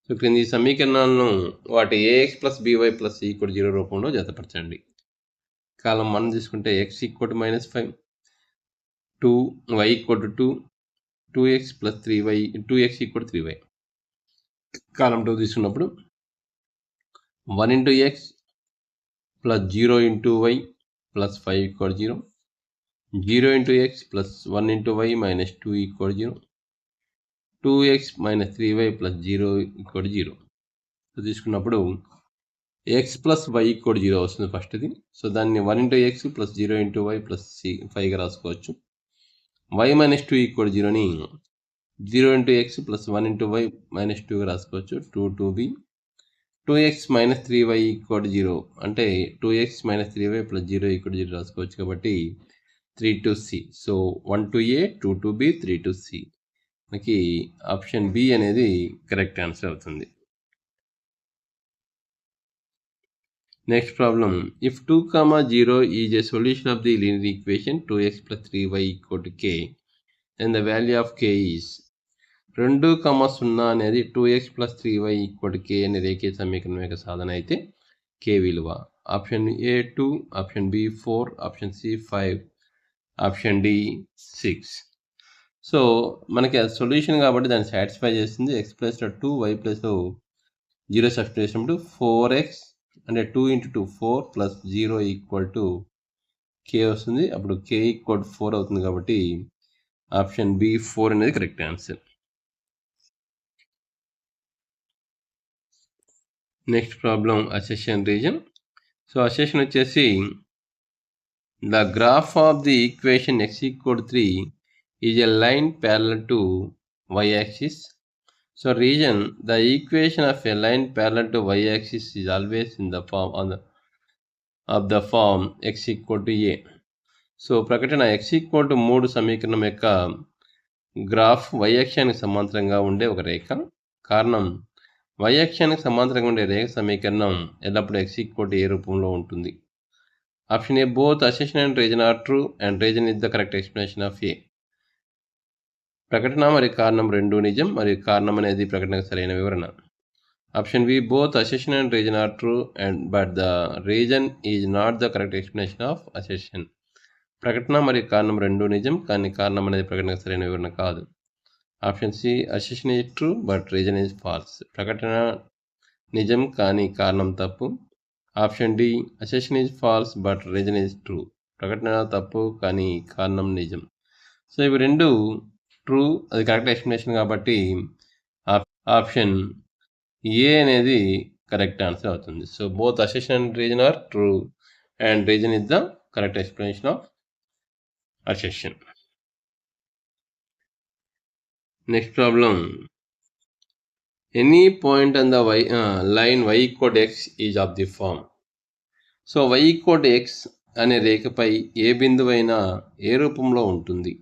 So క్రింది సమీకరణాలను వాటి ax plus by plus c equal 0 రూపంలో జతపరచండి. కాలం 1 తీసుకుంటే x equal to -5, 2y equal to 2, 2x plus 3y, 2x equal to 3y. కాలం 2 తీసుకున్నప్పుడు 1 into x plus 0 into y plus 5 equal 0, 0 into x plus 1 into y minus 2 equal 0, 2x minus 3y plus 0 equal 0. So తీసుకున్నప్పుడు x ప్లస్ y ఈక్వల్ 0 వస్తుంది ఫస్ట్ది. సో దాన్ని 1 into x plus 0 into y plus 5గా రాసుకోవచ్చు. y మైనస్ 2 ఈక్వల్ 0ని 0 into x plus 1 into y minus 2గా రాసుకోవచ్చు. 2b, 2x minus 3y equal 0 అంటే 2x minus 3y plus 0 equal 0 రాసుకోవచ్చు కాబట్టి 3-c. So 1-a, 2-b, 3-c. మనకి ఆప్షన్ బి అనేది కరెక్ట్ ఆన్సర్ అవుతుంది. Next problem, if 2, 0 is a solution of the linear equation 2x plus 3y equal to k and the value of k is 2, 0 అనేది 2x plus 3y equal to k అనే రేఖీయ సమీకరణం యొక్క సాధన అయితే k విలువ. Option A 2, option B 4, option C 5, option D 6. So మనకి అది సొల్యూషన్ కాబట్టి దాన్ని సాటిస్ఫై చేస్తుంది. x ప్లస్లో 2, y ప్లస్లో 0 సబ్స్టిట్యూట్ చేసినప్పుడు 4x అంటే 2 into 2 4 plus 0 equal to k వస్తుంది. అప్పుడు k ఈక్వల్ టు 4 అవుతుంది కాబట్టి ఆప్షన్ బి 4 అనేది correct answer. Next problem, assertion reason. So assertion వచ్చేసి the graph of the equation x equal 3 is a line parallel to y axis. So reason, the equation of a line parallel to y axis is always in the form of the form x equal to a. So ప్రకటన x ఈక్వల్ టు 3 సమీకరణం యొక్క గ్రాఫ్ y అక్షానికి సమాంతరంగా ఉండే ఒక రేఖ. కారణం, y అక్షానికి సమాంతరంగా ఉండే రేఖ సమీకరణం ఎల్లప్పుడూ x ఈక్వల్ టు a రూపంలో ఉంటుంది. Option A, both assertion and reason are true and reason is the correct explanation of A. ప్రకటన మరియు కారణం రెండూ నిజం మరియు కారణం అనేది ప్రకటనకు సరైన వివరణ. Option B, both assertion and reason are true and but the reason is not the correct explanation of assertion. ప్రకటన మరియు కారణం రెండూ నిజం కానీ కారణం అనేది ప్రకటనకు సరైన వివరణ కాదు. Option C, assertion is true but reason is false. ప్రకటన నిజం కానీ కారణం తప్పు. Option D, assertion is false but reason is true. ప్రకటన తప్పు కానీ కారణం నిజం. సో ఇవి రెండు ట్రూ, అది కరెక్ట్ ఎక్స్ప్లెనేషన్ కాబట్టి ఆప్షన్ ఏ అనేది కరెక్ట్ ఆన్సర్ అవుతుంది. So both assertion and reason are true and reason is the correct explanation of assertion. Next problem, any point on the line y equal to x is of the form. So y equal to x అనే రేఖపై ఏ బిందువు అయినా ఏ రూపంలో ఉంటుంది.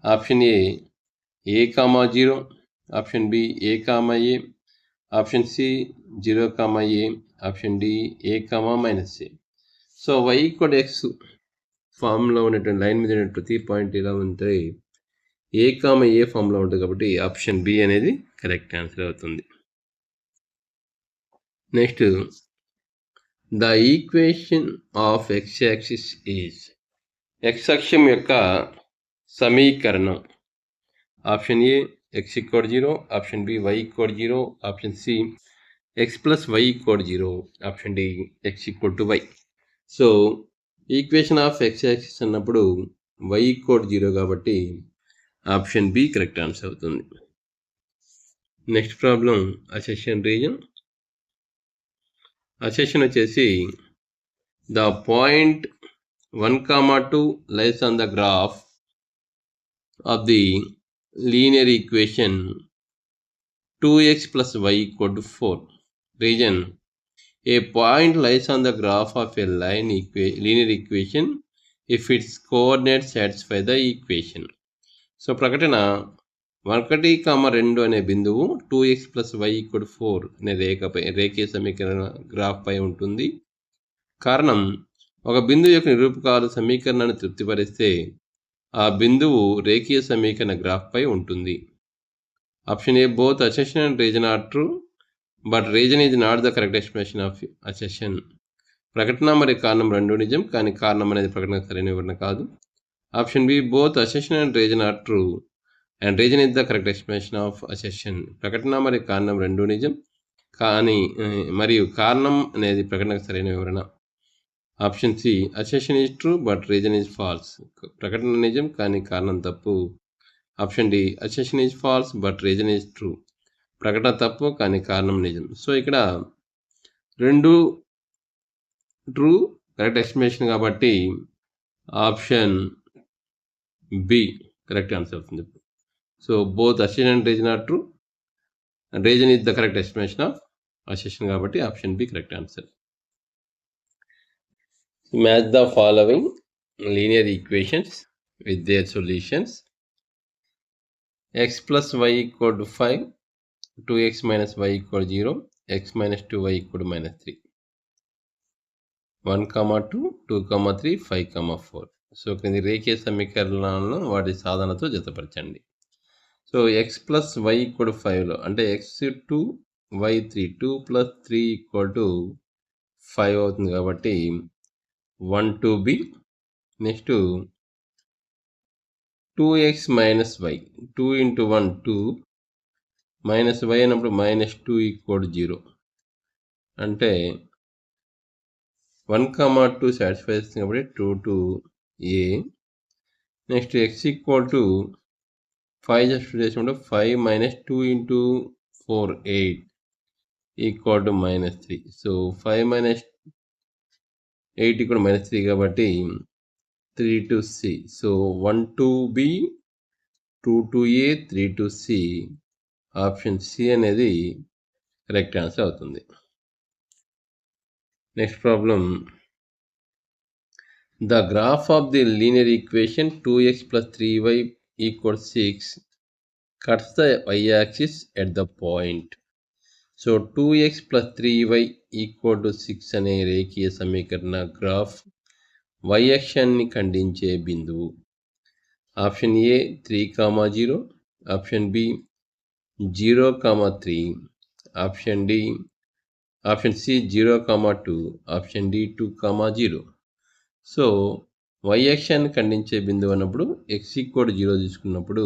Option A, a, 0, option B a, a, option C 0, a, option D a, -a. So y equal to x ఫామ్లో ఉన్నటువంటి లైన్ మీద ప్రతి పాయింట్ ఇలా ఉంటే ఏ ఫామ్లో ఉంటుంది కాబట్టి ఆప్షన్ బి అనేది కరెక్ట్ ఆన్సర్ అవుతుంది. Next, the equation of x axis is, x అక్షం యొక్క సమీకరణం. Option A x = 0, option B y = 0, option C x + y = 0, option D x = y. So equation of x axis అన్నప్పుడు y = 0 కాబట్టి ఆప్షన్ బి కరెక్ట్ ఆన్సర్ అవుతుంది. Next problem, assertion reason. Assertion వచ్చేసి the point 1, 2 lies on the graph of the linear equation 2x + y = 4. Reason, a point lies on the graph of a linear equation if its coordinates satisfy the equation. So ప్రకటన 1, 2 అనే బిందువు 2x + y = 4 అనే రేఖీయ సమీకరణ గ్రాఫ్ పై ఉంటుంది. కారణం, ఒక బిందువు యొక్క నిరూపకాలు సమీకరణాన్ని తృప్తిపరిస్తే ఆ బిందువు రేఖీయ సమీకరణ గ్రాఫ్ పై ఉంటుంది. Option A both assertion and reason are true, but reason is not the correct explanation of assertion. ప్రకటన మరియు కారణం రెండూ నిజం, కానీ కారణం అనేది ప్రకటనకు సరైన వివరణ కాదు. Option B both assertion and reason are true and reason is the correct explanation of assertion. ప్రకటన మరియు కారణం రెండూ నిజం, కానీ మరియు కారణం అనేది ప్రకటనకు సరైన వివరణ. Option C assertion is true but reason is false. ప్రకటన నిజం కానీ కారణం తప్పు. Option D assertion is false but reason is true. ప్రకటన తప్పు కానీ కారణం నిజం. సో ఇక్కడ రెండు ట్రూ కరెక్ట్ ఎక్స్ప్లెనేషన్ కాబట్టి ఆప్షన్ బి కరెక్ట్ ఆన్సర్ అవుతుంది. So both assertion and reason are true and reason is the correct explanation of assertion కాబట్టి option B correct answer. Match the following linear equations with their solutions. X + y = 5, 2x - y = 0, x - 2y = -3. 1, 2, 2, 3, 5, 4. So క్రింది రేఖీయ సమీకరణాలను వాటి సాధనతో జతపరచండి. సో x + y = 5లో అంటే x2 y3 2 + 3 = 5 అవుతుంది కాబట్టి 1 2b. Next 2x - y 2 × 1 2 minus y అన్నప్పుడు -2 = 0 అంటే 1, 2 సాటిస్ఫై చేస్తుంది కాబట్టి 2 to a. Next x = 5 substitute చేసినప్పుడు 5 - 2 × 4 8 = -3. సో 5 - 8 = -3 కాబట్టి 3 to c. So 1 to b, 2 to a, 3 to c. Option C అనేది కరెక్ట్ ఆన్సర్ అవుతుంది. Next problem, the graph of the linear equation 2x + 3y = 6 cuts the y-axis at the point. So 2x + 3y = 6 అనే రేఖీయ సమీకరణ గ్రాఫ్ y అక్షాన్ని ఖండించే బిందువు. Option A 3, 0, option B 0, 3, option C 0, 2, option D 2, 0. So y అక్షాన్ని ఖండించే బిందువు అన్నప్పుడు x = 0 తీసుకున్నప్పుడు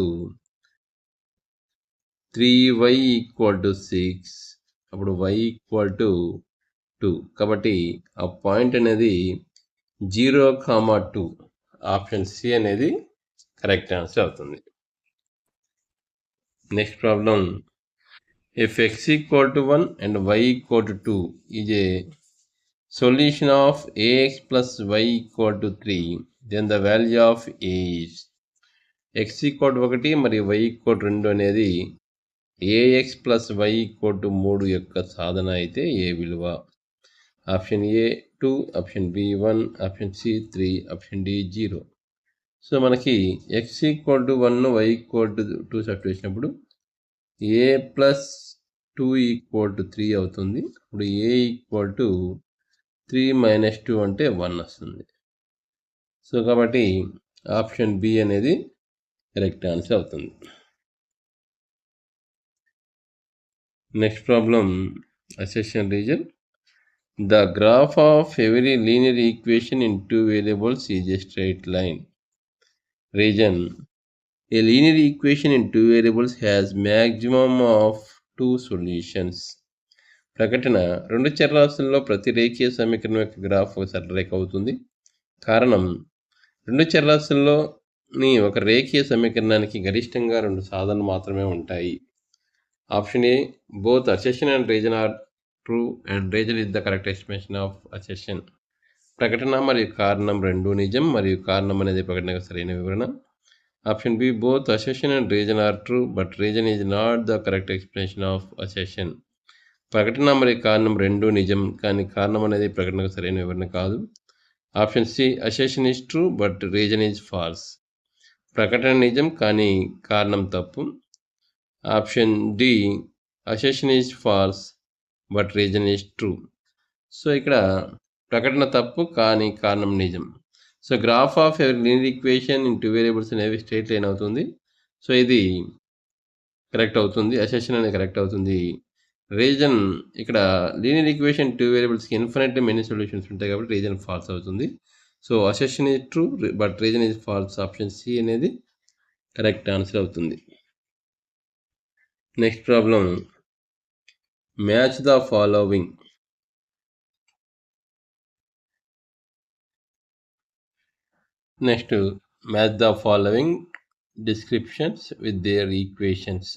3y = 6, అప్పుడు y = 2 కాబట్టి ఆ పాయింట్ అనేది 0, 2. ఆప్షన్ సి అనేది కరెక్ట్ ఆన్సర్ అవుతుంది. Next problem, if x = 1 and y = 2 is a solution of ax + y = 3, then the value of a is. x = 1 మరియు y = 2 అనేది ax + y = 3 యొక్క సాధన అయితే ఏ విలువ? Option A 2, option B 1, option C 3, option D 0. So మనకి x = 1, y = 2 సబ్స్టిట్యూట్ చేసినప్పుడు a + 2 = 3 అవుతుంది. ఇప్పుడు a = 3 - 2 అంటే 1 వస్తుంది. సో కాబట్టి ఆప్షన్ బి అనేది కరెక్ట్ ఆన్సర్ అవుతుంది. Next problem assertion reason. The graph of every linear equation in two variables is a straight line. Reason: a linear equation in two variables has maximum of two solutions. ప్రకటన: రెండు చరరాశుల్లో ప్రతి రేఖీయ సమీకరణం యొక్క గ్రాఫ్ ఒక సరళరేఖ అవుతుంది. కారణం: రెండు చరరాశుల్లోని ఒక రేఖీయ సమీకరణానికి గరిష్టంగా రెండు సాధనలు మాత్రమే ఉంటాయి. Option A, both assertion and reason are true and reason is the correct explanation of assertion. ప్రకటన మరియు కారణం రెండు నిజం మరియు కారణం అనేది ప్రకటనకు సరైన వివరణ. Option B, both assertion and reason are true but reason is not the correct explanation of assertion. ప్రకటన మరియు కారణం రెండు నిజం కానీ కారణం అనేది ప్రకటనకు సరైన వివరణ కాదు. Option C, assertion is true but reason is false. ప్రకటన నిజం కానీ కారణం తప్పు. Option D, assertion is false but reason is true. So ఇక్కడ ప్రకటన తప్పు కానీ కారణం నిజం. So graph of every linear equation in two variables అనేవి స్ట్రైట్ లైన్ అవుతుంది. సో ఇది కరెక్ట్ అవుతుంది. అసెషన్ అనేది కరెక్ట్ అవుతుంది. రీజన్ ఇక్కడ లీనియర్ ఈక్వేషన్ టూ వేరియబుల్స్కి ఇన్ఫినిట్లీ మెనీ సొల్యూషన్స్ ఉంటాయి కాబట్టి రీజన్ ఫాల్స్ అవుతుంది. So assertion is true but reason is false. Option C అనేది కరెక్ట్ ఆన్సర్ అవుతుంది. Next problem, match the following. Next, match the following descriptions with their equations.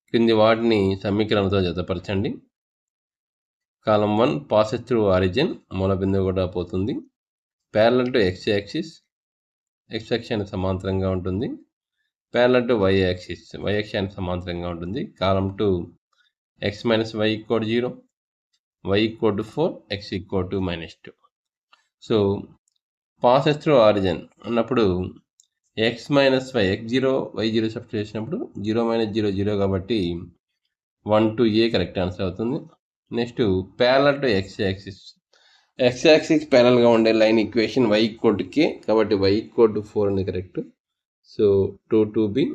క్రింది వాటిని సమీకరణంతో జతపరచండి. కాలం 1, పాసెస్ త్రూ ఆరిజిన్, మూల బిందువు కూడా పోతుంది. Parallel to X axis, x అక్షానికి సమాంతరంగా ఉంటుంది. Parallel to y axis, y అక్షానికి సమాంతరంగా ఉంటుంది. కాలం 2, x minus y equal 0, y equal to 4, x equal to -2. So passes through origin అన్నప్పుడు X minus Y, x0 y0 substitute చేసినప్పుడు 0 - 0 0 కాబట్టి 1 to a కరెక్ట్ ఆన్సర్ అవుతుంది. Next, parallel to X axis, X axis ప్యారల్గా ఉండే లైన్ equation y equal to k కాబట్టి y ఈక్వల్ టు 4 అనేది correct. So 2 to b.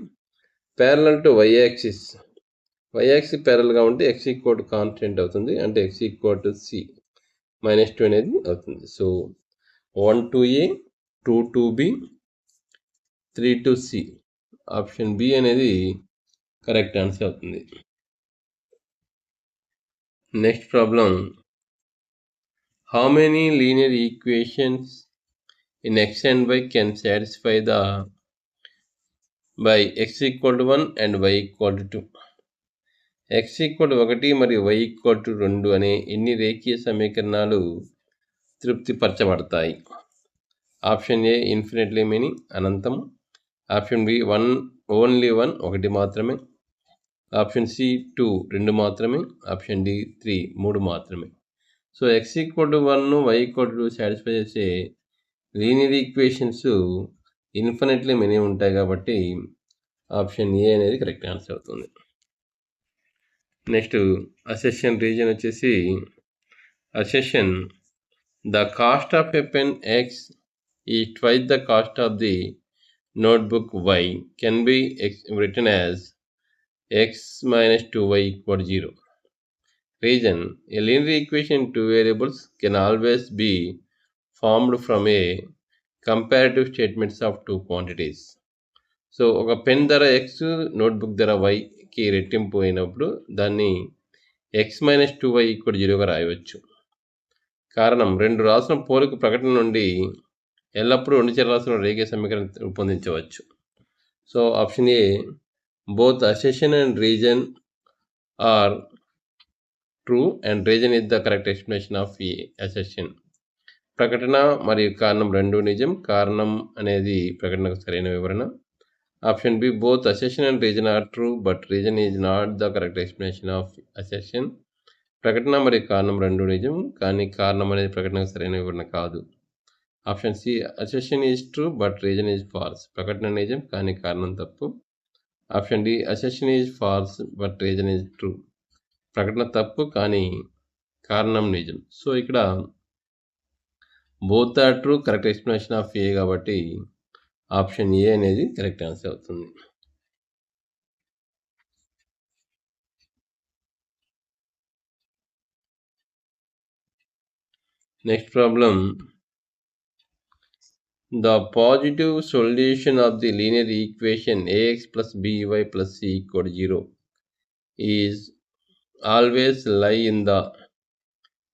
Parallel to y axis, y axis ప్యారల్గా ఉంటే x ఈక్వల్ టు కాన్స్టెంట్ అవుతుంది అంటే x ఈక్వల్ టు c -2 అనేది అవుతుంది. So 1 to a, 2 to b, 3 to c. Option B అనేది కరెక్ట్ ఆన్సర్ అవుతుంది. Next problem, how many linear equations in x and y can satisfy the by x equal to 1 and y equal to 2. x equal to 1 మరియు y ఈక్వల్ టు 2 అనే ఎన్ని రేఖీయ సమీకరణాలు తృప్తిపరచబడతాయి? ఆప్షన్ ఏ, ఇన్ఫినిట్లీ మెనీ, అనంతం. ఆప్షన్ బి, ఓన్లీ 1, ఒకటి మాత్రమే. ఆప్షన్ సి, 2, 2 మాత్రమే. ఆప్షన్ డి, 3, 3 మాత్రమే. So x equal to 1, y equal to 2 satisfy చేసే లీనియర్ ఈక్వేషన్స్ ఇన్ఫినిట్లీ మెనీ ఉంటాయి కాబట్టి ఆప్షన్ ఏ అనేది కరెక్ట్ ఆన్సర్ అవుతుంది. నెక్స్ట్, అసెషన్ రీజన్ వచ్చేసి, assertion the cost of a pen X is twice the cost of the notebook y can be written as x minus 2y equal 0. Reason, a linear equation in two variables can always be formed from a comparative statements of two quantities. So ఒక పెన్ ధర x, నోట్బుక్ ధర yకి రెట్టింపు అయినప్పుడు దాన్ని x - 2y = 0గా రాయవచ్చు. కారణం, రెండు రాసుల పోలిక ప్రకటన నుండి ఎల్లప్పుడూ రెండు చరరాశుల రేఖీయ సమీకరణం రూపొందించవచ్చు. So option A, both assertion and reason are true and reason is the correct explanation of ఈ అసెషన్. ప్రకటన మరియు కారణం రెండు నిజం, కారణం అనేది ప్రకటనకు సరైన వివరణ. Option B, both assertion and reason are true but reason is not the correct explanation of assertion. ప్రకటన మరియు కారణం రెండు నిజం కానీ కారణం అనేది ప్రకటనకు సరైన వివరణ కాదు. Option C, assertion is true but reason is false. ప్రకటన నిజం కానీ కారణం తప్పు. Option D, assertion is false but reason is true. ప్రకటన తప్పు కానీ కారణం నిజం. సో ఇక్కడ both are true correct explanation of A కాబట్టి ఆప్షన్ ఏ అనేది కరెక్ట్ ఆన్సర్ అవుతుంది. Next problem, the positive solution of the linear equation ax plus by plus c equal to 0 is always lie in the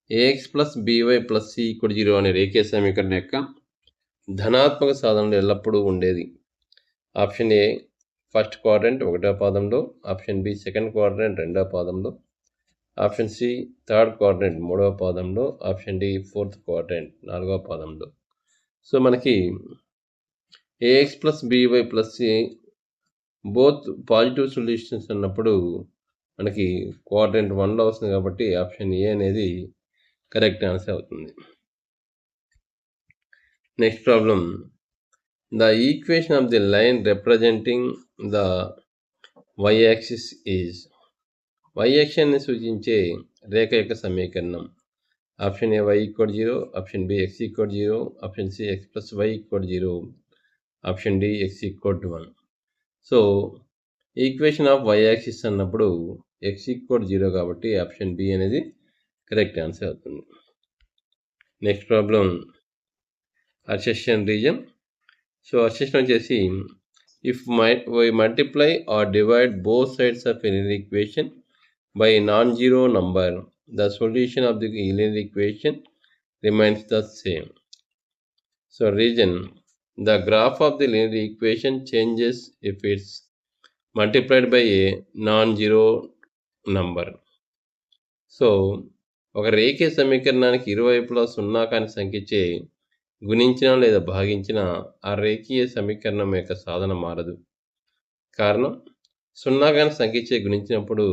ax plus by plus c equal to 0 అనే రేఖీయ సమీకరణం యొక్క ధనాత్మక సాధనలు ఎల్లప్పుడూ ఉండేది. ఆప్షన్ ఏ ఫస్ట్ క్వాడ్రంట్ ఒకటో పాదంలో, ఆప్షన్ బి సెకండ్ క్వాడ్రంట్ రెండో పాదంలో, ఆప్షన్ సి థర్డ్ క్వాడ్రంట్ మూడవ పాదంలో, ఆప్షన్ డి ఫోర్త్ క్వాడ్రంట్ నాలుగవ పాదంలో. సో మనకి a x plus b y plus C both positive solutions అన్నప్పుడు మనకి క్వాడ్రంట్ 1లో వస్తుంది కాబట్టి ఆప్షన్ ఏ అనేది కరెక్ట్ ఆన్సర్ అవుతుంది. Next problem, the equation of the line representing the Y axis is, Y యాక్సిస్ని సూచించే రేఖ యొక్క సమీకరణం. Option A Y equal 0, option B X equal 0, option C X plus Y equal 0, option D X equal to 1. So equation of Y axis అన్నప్పుడు ఎక్స్ ఈక్వల్ 0 కాబట్టి ఆప్షన్ బి అనేది కరెక్ట్ ఆన్సర్ అవుతుంది. Next problem, assertion reason. So assertion వచ్చేసి, if we multiply or divide both sides of an equation by non-zero number, the solution of the linear equation remains the same. So reason, the graph of the linear equation changes if it's multiplied by a non-zero number. So ఒక రేఖీయ సమీకరణానికి ఇరువైపులా సున్నా కాని సంఖ్యచే గుణించిన లేదా భాగించిన ఆ రేఖీయ సమీకరణం యొక్క సాధన మారదు. కారణం, సున్నా కాని సంఖ్యచే గుణించినప్పుడు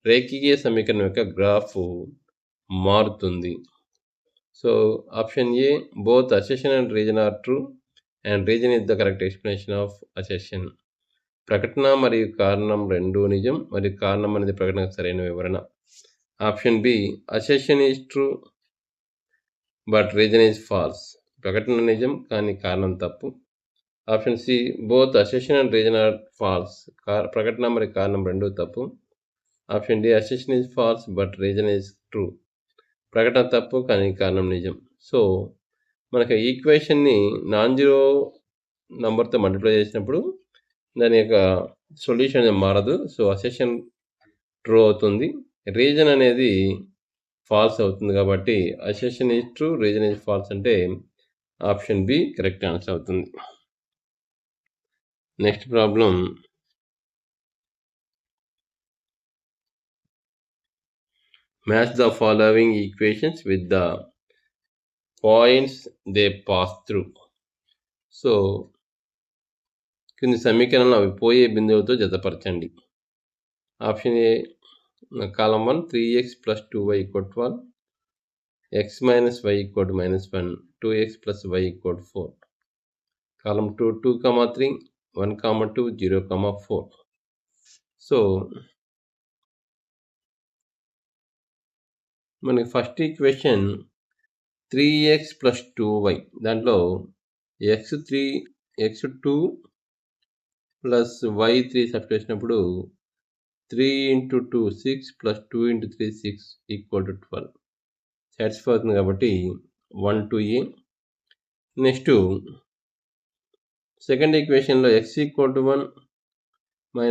రేఖీయ సమీకరణం యొక్క గ్రాఫ్ మారుతుంది. So option A both assertion and reason are true and reason is the correct explanation of assertion. ప్రకటన మరియు కారణం రెండూ నిజం మరియు కారణం అనేది ప్రకటనకు సరైన వివరణ. Option B assertion is true but reason is false, ప్రకటన నిజం కానీ కారణం తప్పు. Option C both assertion and reason are false, ప్రకటన మరియు కారణం రెండూ తప్పు. Option D assertion is false but reason is true, ప్రకటన తప్పు కానీ కారణం నిజం. సో మనకు ఈక్వేషన్ని నాన్-జీరో నంబర్తో మల్టిప్లై చేసినప్పుడు దాని యొక్క సొల్యూషన్ అనేది మారదు. సో అసెషన్ ట్రూ అవుతుంది, రీజన్ అనేది ఫాల్స్ అవుతుంది కాబట్టి assertion is true, reason is falls అంటే ఆప్షన్ బి కరెక్ట్ ఆన్సర్ అవుతుంది. Next problem, match the following equations with the points they pass through. So కింది సమీకరణంలో అవి పోయే బిందువుతో జతపరచండి. ఆప్షన్ ఏ కాలం 1 3x + 2y = 12, x - y = -1, 2x + y = 4. కాలం 2 2, 3 1, 2 0, 4. సో మనకి ఫస్ట్ ఈక్వేషన్ 3x + 2y, దాంట్లో x2 + y3 సబ్స్టిట్యూట్ చేసినప్పుడు 3 × 2 6 + 2 × 3 6 = 12 సాటిస్ఫై అవుతుంది కాబట్టి 1 to a. నెక్స్ట్ సెకండ్ ఈక్వేషన్లో x = 1 - y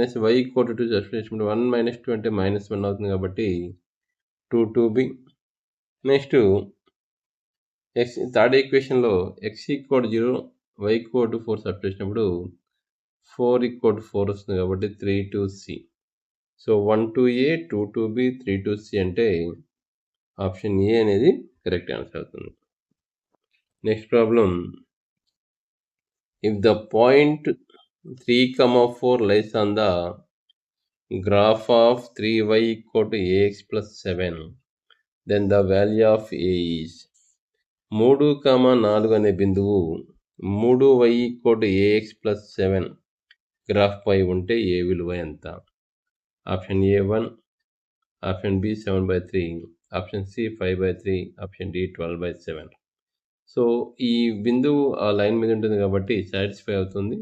= 2 సబ్స్టిట్యూట్ చేసినప్పుడు 1 - 2 అంటే -1 అవుతుంది కాబట్టి 2 to b. నెక్స్ట్ థర్డ్ ఈక్వేషన్లో x = 0 y = 4 సబ్స్టిట్యూట్ చేసినప్పుడు 4 = 4 వస్తుంది కాబట్టి 3 to c. So 1 to a, 2 to b, 3 to c అంటే ఆప్షన్ ఏ అనేది కరెక్ట్ ఆన్సర్ అవుతుంది. Next problem, if the point 3, 4 lies on the graph of 3y = ax + 7, then the value of a is 3, 4 అనే బిందువు 3y = ax + 7 గ్రాఫ్ పై ఉంటే ఏ విలువ ఎంత? Option A 1, option B 7/3, option C 5/3, option D 12/7. So, ఈ బిందువు ఆ లైన్ మీద ఉంటుంది కాబట్టి సాటిస్ఫై అవుతుంది.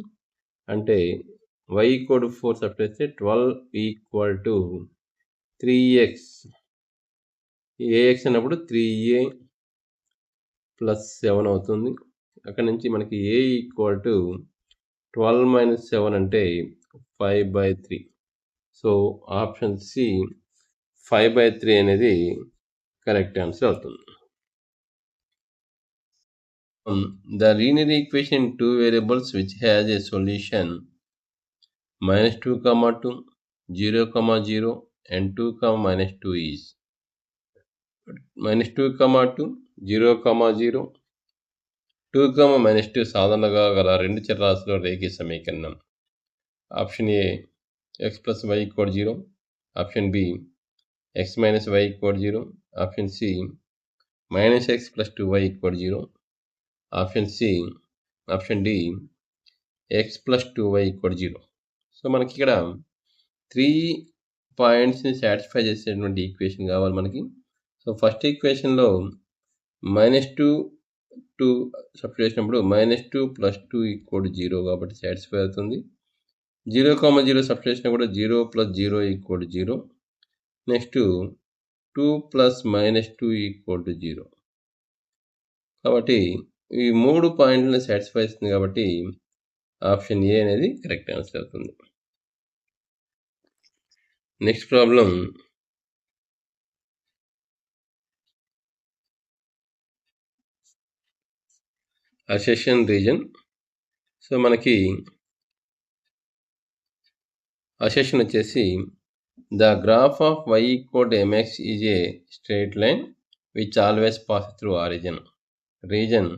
అంటే y = 4 సబ్స్టిట్యూట్ చేస్తే 12 = 3x. ax అన్నప్పుడు 3a + 7 అవుతుంది. అక్కడి నుంచి మనకి a = 12 - 7 అంటే 5/3. సో, ఆప్షన్ సి 5/3 అనేది కరెక్ట్ ఆన్సర్ అవుతుంది. The linear equation in two variables which has a solution -2, 2, 0, 0 and 2, -2 is -2, 2, 0, 0, 2, -2 సాధారణంగా గల రెండు చరరాశుల రేఖీయ సమీకరణం. Option A x + y = 0, option B x - y = 0, option C -x + 2y = 0, option D x + 2y = 0. So, మనకిక్కడ 3 పాయింట్స్‌ని సాటిస్ఫై చేసేటువంటి ఈక్వేషన్ కావాలి మనకి. సో, ఫస్ట్ ఈక్వేషన్‌లో -2, 2 సబ్స్టిట్యూట్ చేసినప్పుడు -2 + 2 = 0 కాబట్టి సాటిస్ఫై అవుతుంది. 0, 0 సబ్స్టిట్యూట్ చేసినా కూడా 0 + 0 = 0. నెక్స్ట్ 2 + -2 = 0. కాబట్టి ఈ 3 పాయింట్‌లని సాటిస్ఫై చేస్తుంది కాబట్టి ఆప్షన్ ఏ అనేది కరెక్ట్ ఆన్సర్ అవుతుంది. Next problem assertion reason. So, మనకి అసెషన్ వచ్చేసి the graph of y = mx is a straight line which always pass through origin. Reason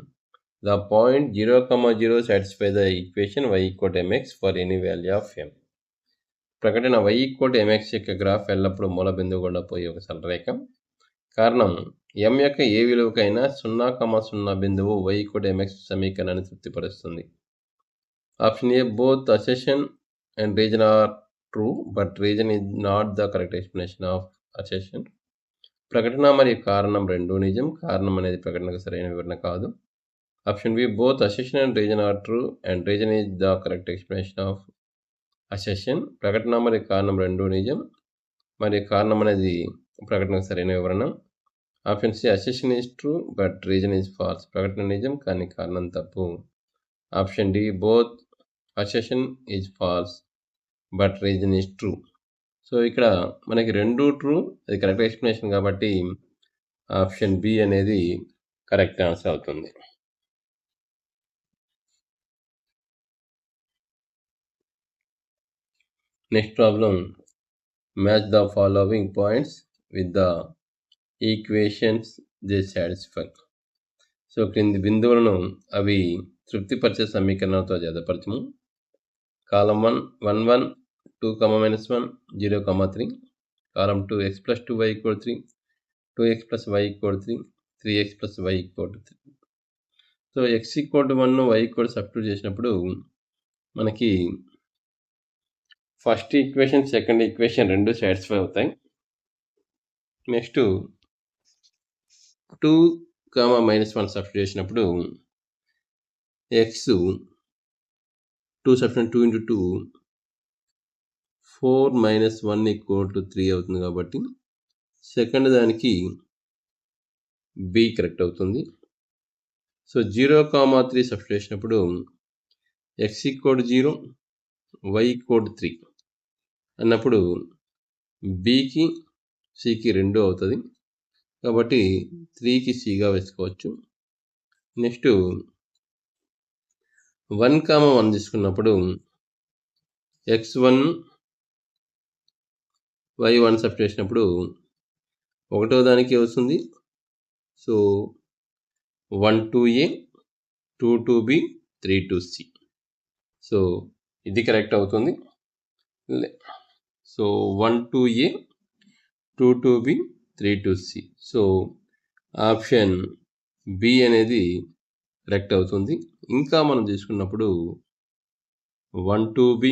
the point 0, 0 satisfy the equation y = mx for any value of m. ప్రకటన y = mx యొక్క గ్రాఫ్ ఎల్లప్పుడూ మూల బిందువు గుండా పోయే ఒక సరళరేఖ. కారణం m యొక్క ఏ విలువకైనా 0, 0 బిందువు y = mx సమీకరణాన్ని తృప్తిపరుస్తుంది. Option A both assertion and reason are true but reason is not the correct explanation of assertion. ప్రకటన మరియు కారణం రెండూ నిజం, కారణం అనేది ప్రకటనకు సరైన వివరణ కాదు. Option B both assertion and reason are true and reason is the correct explanation of assertion. ప్రకటన మరియు కారణం రెండూ నిజం మరియు కారణం అనేది ప్రకటనకు సరైన వివరణ. Option C assertion is true but reason is false. ప్రకటన నిజం కానీ కారణం తప్పు. Option D both assertion is false but reason is true. So, ఇక్కడ మనకి రెండు ట్రూ, అది కరెక్ట్ ఎక్స్ప్లెనేషన్ కాబట్టి ఆప్షన్ బి అనేది కరెక్ట్ ఆన్సర్ అవుతుంది. Next problem match the following points with the equations they satisfy. So, క్రింది బిందువులను అవి తృప్తిపరిచే సమీకరణాలతో జతపరచము. కాలం 1 1 1 2, -1 0, 3. కాలం 2 x + 2y = 3, 2x + y = 3, 3x + y = 3. So, x = 1 y = substitute చేసినప్పుడు మనకి ఫస్ట్ ఈక్వేషన్ సెకండ్ ఈక్వేషన్ రెండు సాటిస్ఫై అవుతాయి. నెక్స్ట్ 2, -1 సబ్స్టిట్యూట్ చేసినప్పుడు x 2 సబ్స్టిట్యూట్ 2 × 2 4 - 1 = 3 అవుతుంది కాబట్టి సెకండ్ దానికి బి కరెక్ట్ అవుతుంది. సో, 0, 3 సబ్స్టిట్యూట్ చేసినప్పుడు x = 0 y = 3 అన్నప్పుడు బికి సికి 2 అవుతుంది కాబట్టి 3కి సిగా వేసుకోవచ్చు. నెక్స్ట్ 1, 1 తీసుకున్నప్పుడు x1 y1 సబ్స్టిట్యూట్ చేసినప్పుడు ఒకటో దానికి వస్తుంది. So, 1 2a 2 2b 3 2c. So, ఇది కరెక్ట్ అవుతుంది. So, 1 2a 2 2b 3 2c. So, option B అనేది కరెక్ట్ అవుతుంది. ఇంకా మనం తీసుకున్నప్పుడు 1 2b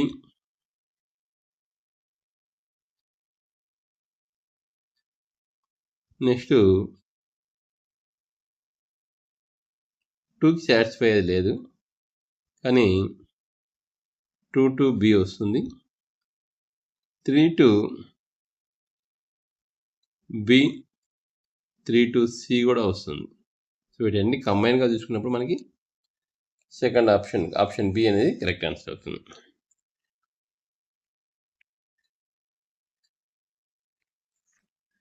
నెక్స్ట్ 2కి సాటిస్ఫై అయ్యేది లేదు, కానీ 2 to B వస్తుంది, 3 to B, 3 to C కూడా వస్తుంది. సో వీటన్ని కంబైన్గా చూసుకున్నప్పుడు మనకి సెకండ్ ఆప్షన్ బి అనేది కరెక్ట్ ఆన్సర్ అవుతుంది.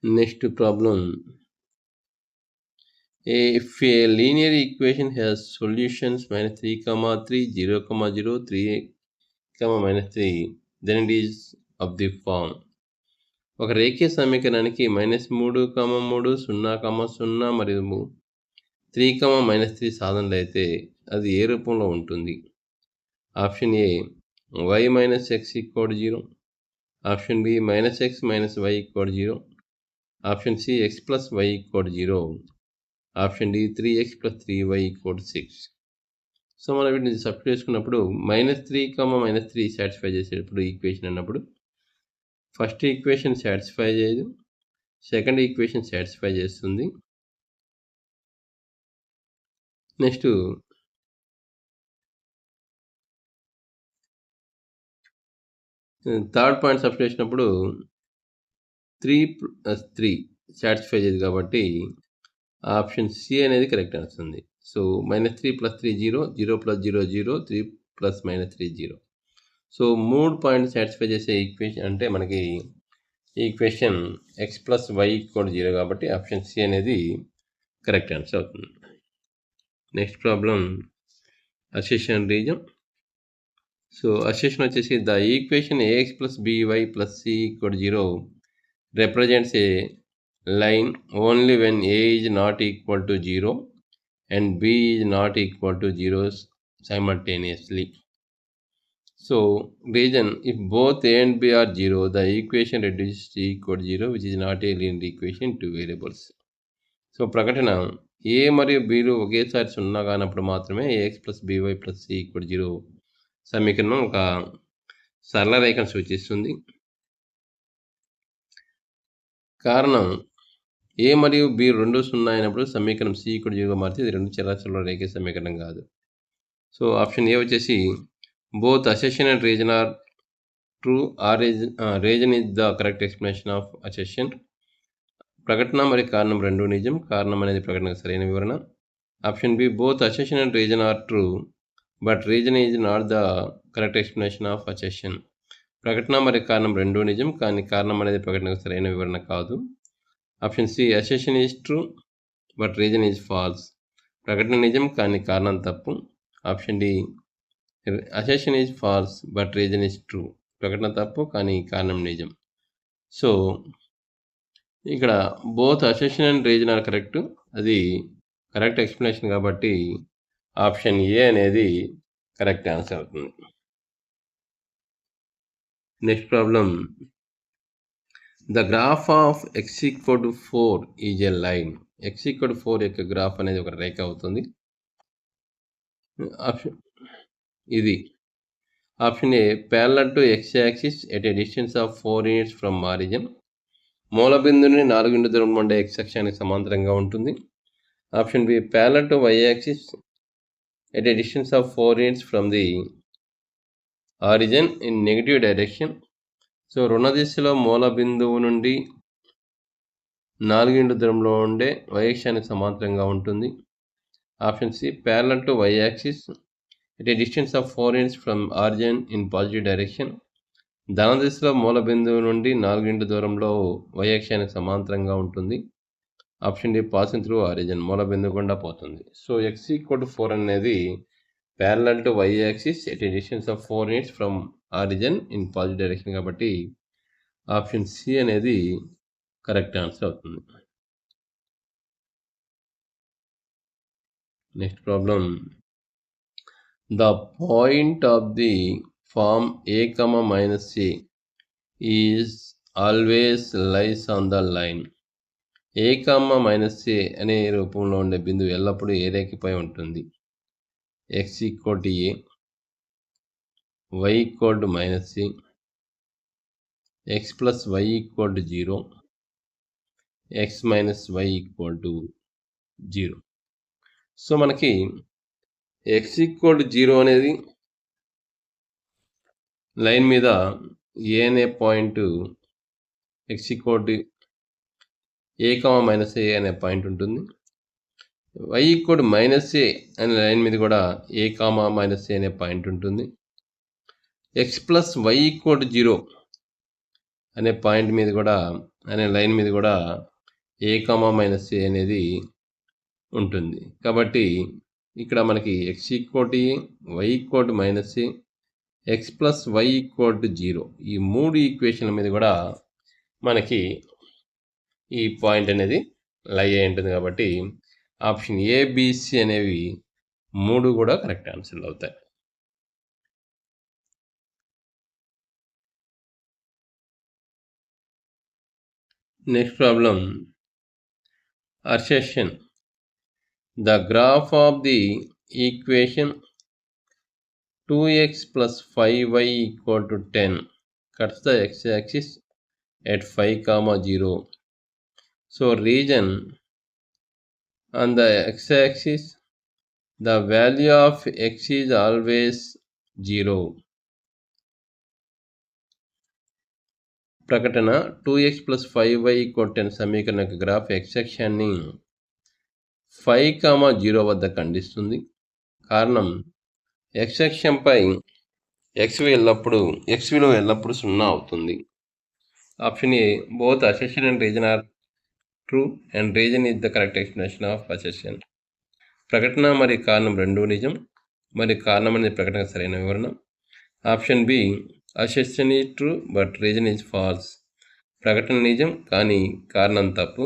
Next problem, if a linear equation has solutions -3, 3, 0, 0, 3, -3, then it is of the form. ఒక రేఖీయ సమీకరణానికి -3, 3, 0, 0 మరియు 3, -3 సాధనలు అయితే అది ఏ రూపంలో ఉంటుంది? Option A y - x = 0, option B -x - y = 0, option C x + y = 0, option D 3x + 3y = 6. So మనం వీటిని సబ్స్టిట్యూట్ చేసుకున్నప్పుడు -3, -3 సాటిస్ఫై చేసేటప్పుడు ఈక్వేషన్ అన్నప్పుడు ఫస్ట్ ఈక్వేషన్ సాటిస్ఫై చేయదు, సెకండ్ ఈక్వేషన్ సాటిస్ఫై చేస్తుంది. నెక్స్ట్ థర్డ్ పాయింట్ సబ్స్టిట్యూట్ చేసినప్పుడు 3 + 3 సాటిస్ఫై చేయదు కాబట్టి ఆప్షన్ సి అనేది కరెక్ట్ వస్తుంది. సో -3 + 3 0, 0 + 0 0, 3 + -3 0. సో 3 పాయింట్ సాటిస్ఫై చేసే ఈక్వేషన్ అంటే మనకి ఈక్వేషన్ x + y = 0 కాబట్టి ఆప్షన్ సి అనేది కరెక్ట్ ఆన్సర్ అవుతుంది. Next problem, assertion reason. So assertion వచ్చేసి the equation ax + by + c = 0 represents a line only when a is not equal to 0 and b is not equal to 0 simultaneously. So reason, if both a and b are 0, the equation reduces to equal to 0, which is not a linear equation in two variables. So ప్రకటన a మరియు bలు ఒకేసారి 0 కానప్పుడు మాత్రమే ax + by + c = 0 సమీకరణం ఒక సరళ రేఖను సూచిస్తుంది. కారణం ఏ మరియు బి రెండు 0 అయినప్పుడు సమీకరణం సి = 0గా మారితే ఇది రెండు చరాచరాల రేఖ సమీకరణం కాదు. సో ఆప్షన్ ఏ వచ్చేసి both assertion and reason are true, or reason is the correct explanation of assertion. ప్రకటన మరియు కారణం రెండు నిజం, కారణం అనేది ప్రకటనకు సరైన వివరణ. Option B both assertion and reason are true but reason is not the correct explanation of assertion. ప్రకటన మరియు కారణం రెండూ నిజం, కానీ కారణం అనేది ప్రకటనకు సరైన వివరణ కాదు. Option C assertion is true but reason is false. ప్రకటన నిజం కానీ కారణం తప్పు. Option D assertion is false but reason is true. ప్రకటన తప్పు కానీ కారణం నిజం. సో ఇక్కడ both assertion and reason are correct, అది కరెక్ట్ ఎక్స్ప్లెనేషన్ కాబట్టి ఆప్షన్ ఏ అనేది కరెక్ట్ ఆన్సర్ అవుతుంది. Next problem, the graph of x = 4 is a line. x = 4 యొక్క గ్రాఫ్ అనేది ఒక రేఖ అవుతుంది. ఆప్షన్ ఇది option a parallel to x axis at a distance of 4 units from origin. మూల బిందువుని 4 యూనిట్ల దూరంలో ఉండే x అక్షానికి సమాంతరంగా ఉంటుంది. Option B parallel to y axis at a distance of 4 units from the origin in negative direction. So రుణ దిశలో మూల బిందువు నుండి 4 యూనిట్ల దూరంలో ఉండే y అక్షానికి సమాంతరంగా ఉంటుంది. Option C parallel to y axis at a distance of 4 units from origin in positive direction. ధన దిశలో మూల బిందువు నుండి 4 యూనిట్ల దూరంలో y అక్షానికి సమాంతరంగా ఉంటుంది. Option D passing through origin, మూల బిందువు గుండా పోతుంది. సో x = 4 అనేది parallel to y axis at a distance of 4 units from origin in positive direction కాబట్టి ఆప్షన్ సి అనేది కరెక్ట్ ఆన్సర్ అవుతుంది. Next problem, the point of the form a, -a is always lies on the line. a, -a అనే రూపంలో ఉండే బిందువు ఎల్లప్పుడూ ఏ రేఖపై ఉంటుంది? x = a, y = -c, x + y = 0, x - y = 0. So మనకి x ఈక్వల్ 0 అనేది లైన్ మీద ఏ అనే point x equal a, -a అనే పాయింట్ ఉంటుంది. y ఈక్వల్ -a అనే లైన్ మీద కూడా a, -a అనే పాయింట్ ఉంటుంది. x ప్లస్ y ఈక్వల్ 0 అనే పాయింట్ మీద కూడా అనే లైన్ మీద కూడా a, -a అనేది ఉంటుంది. కాబట్టి ఇక్కడ మనకి x equal a, y equal -a, x plus y equal 0 ఈ 3 ఈక్వేషన్ల మీద కూడా మనకి ఈ పాయింట్ అనేది లై అయి ఉంటుంది. కాబట్టి ఆప్షన్ ఏ, బిసి అనేవి 3 కూడా కరెక్ట్ ఆన్సర్లు అవుతాయి. Next problem, assertion. The graph of the equation 2x plus 5y equal to 10 cuts the x-axis at 5, 0. So region on the x-axis, the value of x is always 0. ప్రకటన 2x plus 5y equal 10 సమీకరణ గ్రాఫ్ x అక్షాన్ని 5, 0 వద్ద ఖండిస్తుంది. కారణం x అక్షంపై x విలువ ఎల్లప్పుడూ 0 అవుతుంది. Option A, both assertion and reason are true and reason is the correct explanation of assertion. ప్రకటన మరియు కారణం రెండూ నిజం మరియు కారణం అనేది ప్రకటనకు సరైన వివరణ. Option B, assertion is true but reason is false. ప్రకటన నిజం కానీ కారణం తప్పు.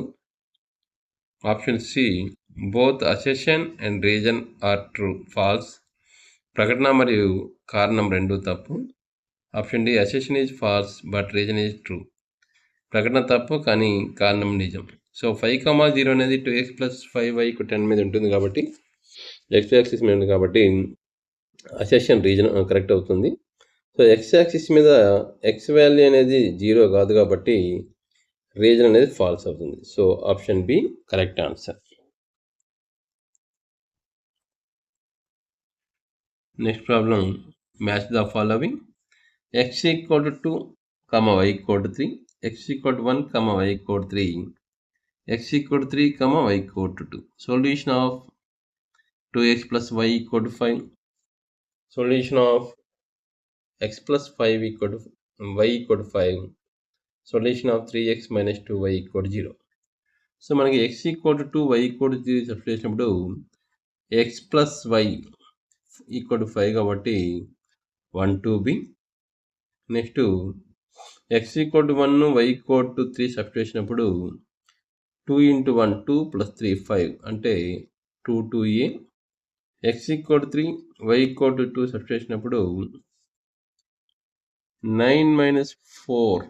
Option C, both assertion and reason are true false. ప్రకటన మరియు కారణం రెండూ తప్పు. Option D, assertion is false but reason is true. ప్రకటన తప్పు కానీ కారణం నిజం. సో 5, 0 అనేది 2x plus 5y 10 మీద ఉంటుంది కాబట్టి x యాక్సిస్ మీద ఉంది కాబట్టి అసెషన్ రీజన్ కరెక్ట్ అవుతుంది. సో x యాక్సిస్ మీద x వాల్యూ అనేది 0 కాదు కాబట్టి రీజన్ అనేది ఫాల్స్ అవుతుంది. So option B correct answer. Next problem, match the following. x equal to 2, y equal to 3, x equal to 1, y equal to 3, x equal to 3, y equal to 2. Solution of 2x plus y equal to 5. Solution of x plus 5 equal to y equal to 5. Solution of 3x minus 2y equal to 0. So మనకి x equal to 2, y equal to 3 substitute చేసినప్పుడు x plus y equal to 5 కాబట్టి 1, 2b. Next x equal to 1, y equal to 3 substitute చేసినప్పుడు 2 × 1 2 + 3 5 అంటే 2, 2a. x equal to 3, y equal to 2 substitute చేసినప్పుడు 9 - 4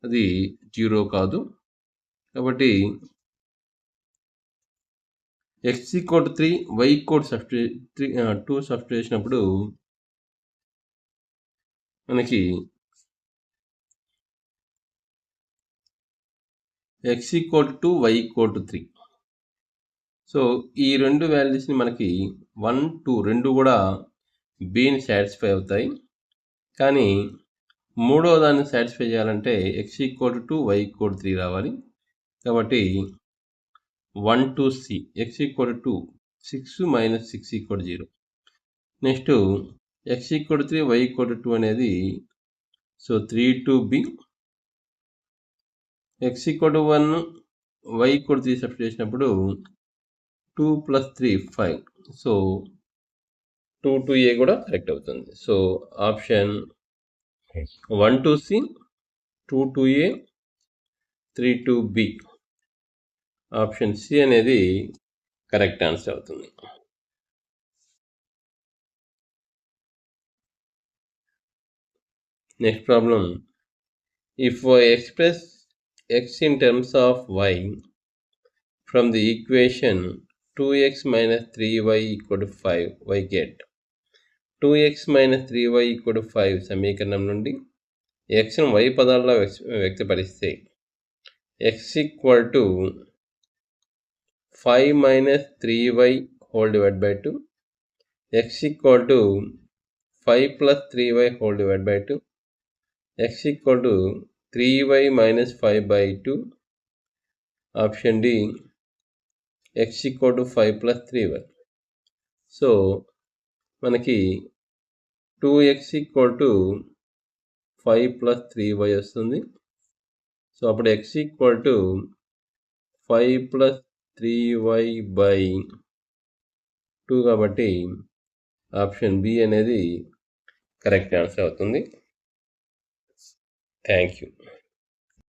అది 0 కాదు కాబట్టి x equal to 3, y equal to 2 substitute చేసినప్పుడు మనకి x equal to 2, y equal to 3. So ఈ రెండు వాల్యూస్ని మనకి 1, 2 రెండు కూడా బీని సాటిస్ఫై అవుతాయి. కానీ మూడవ దాన్ని సాటిస్ఫై చేయాలంటే x equal to 2, y equal to 3 రావాలి. కాబట్టి 1, 2c. x equal to 6 - 6 equal to 0. Next x equal to 3, y equal to 2 అనేది so 3, 2b. x equal to 1, y equal to 3 substitute చేసినప్పుడు 2 + 3 5. సో 2, 2a కూడా కరెక్ట్ అవుతుంది. So option 1, 2c, 2, 2a, 3, 2b. Option C అనేది కరెక్ట్ ఆన్సర్ అవుతుంది. Next problem, if I express x in terms of y from the equation 2x - 3y equal to 5, y get 2x - 3y equal to 5 సమీకరణం నుండి xను y పదాల్లో వ్యక్తపరిస్తే x equal to 5 - 3y whole divided by 2, x equal to 5 plus 3y whole divided by 2, x equal to 3y minus 5 by 2, option D, x equal to 5 plus 3y. So మనకి 2x equal to 5 plus 3y వస్తుంది. సో అప్పుడు x equal to 5 plus 3y by 2 కాబట్టి ఆప్షన్ బి అనేది కరెక్ట్ ఆన్సర్ అవుతుంది. Thank you.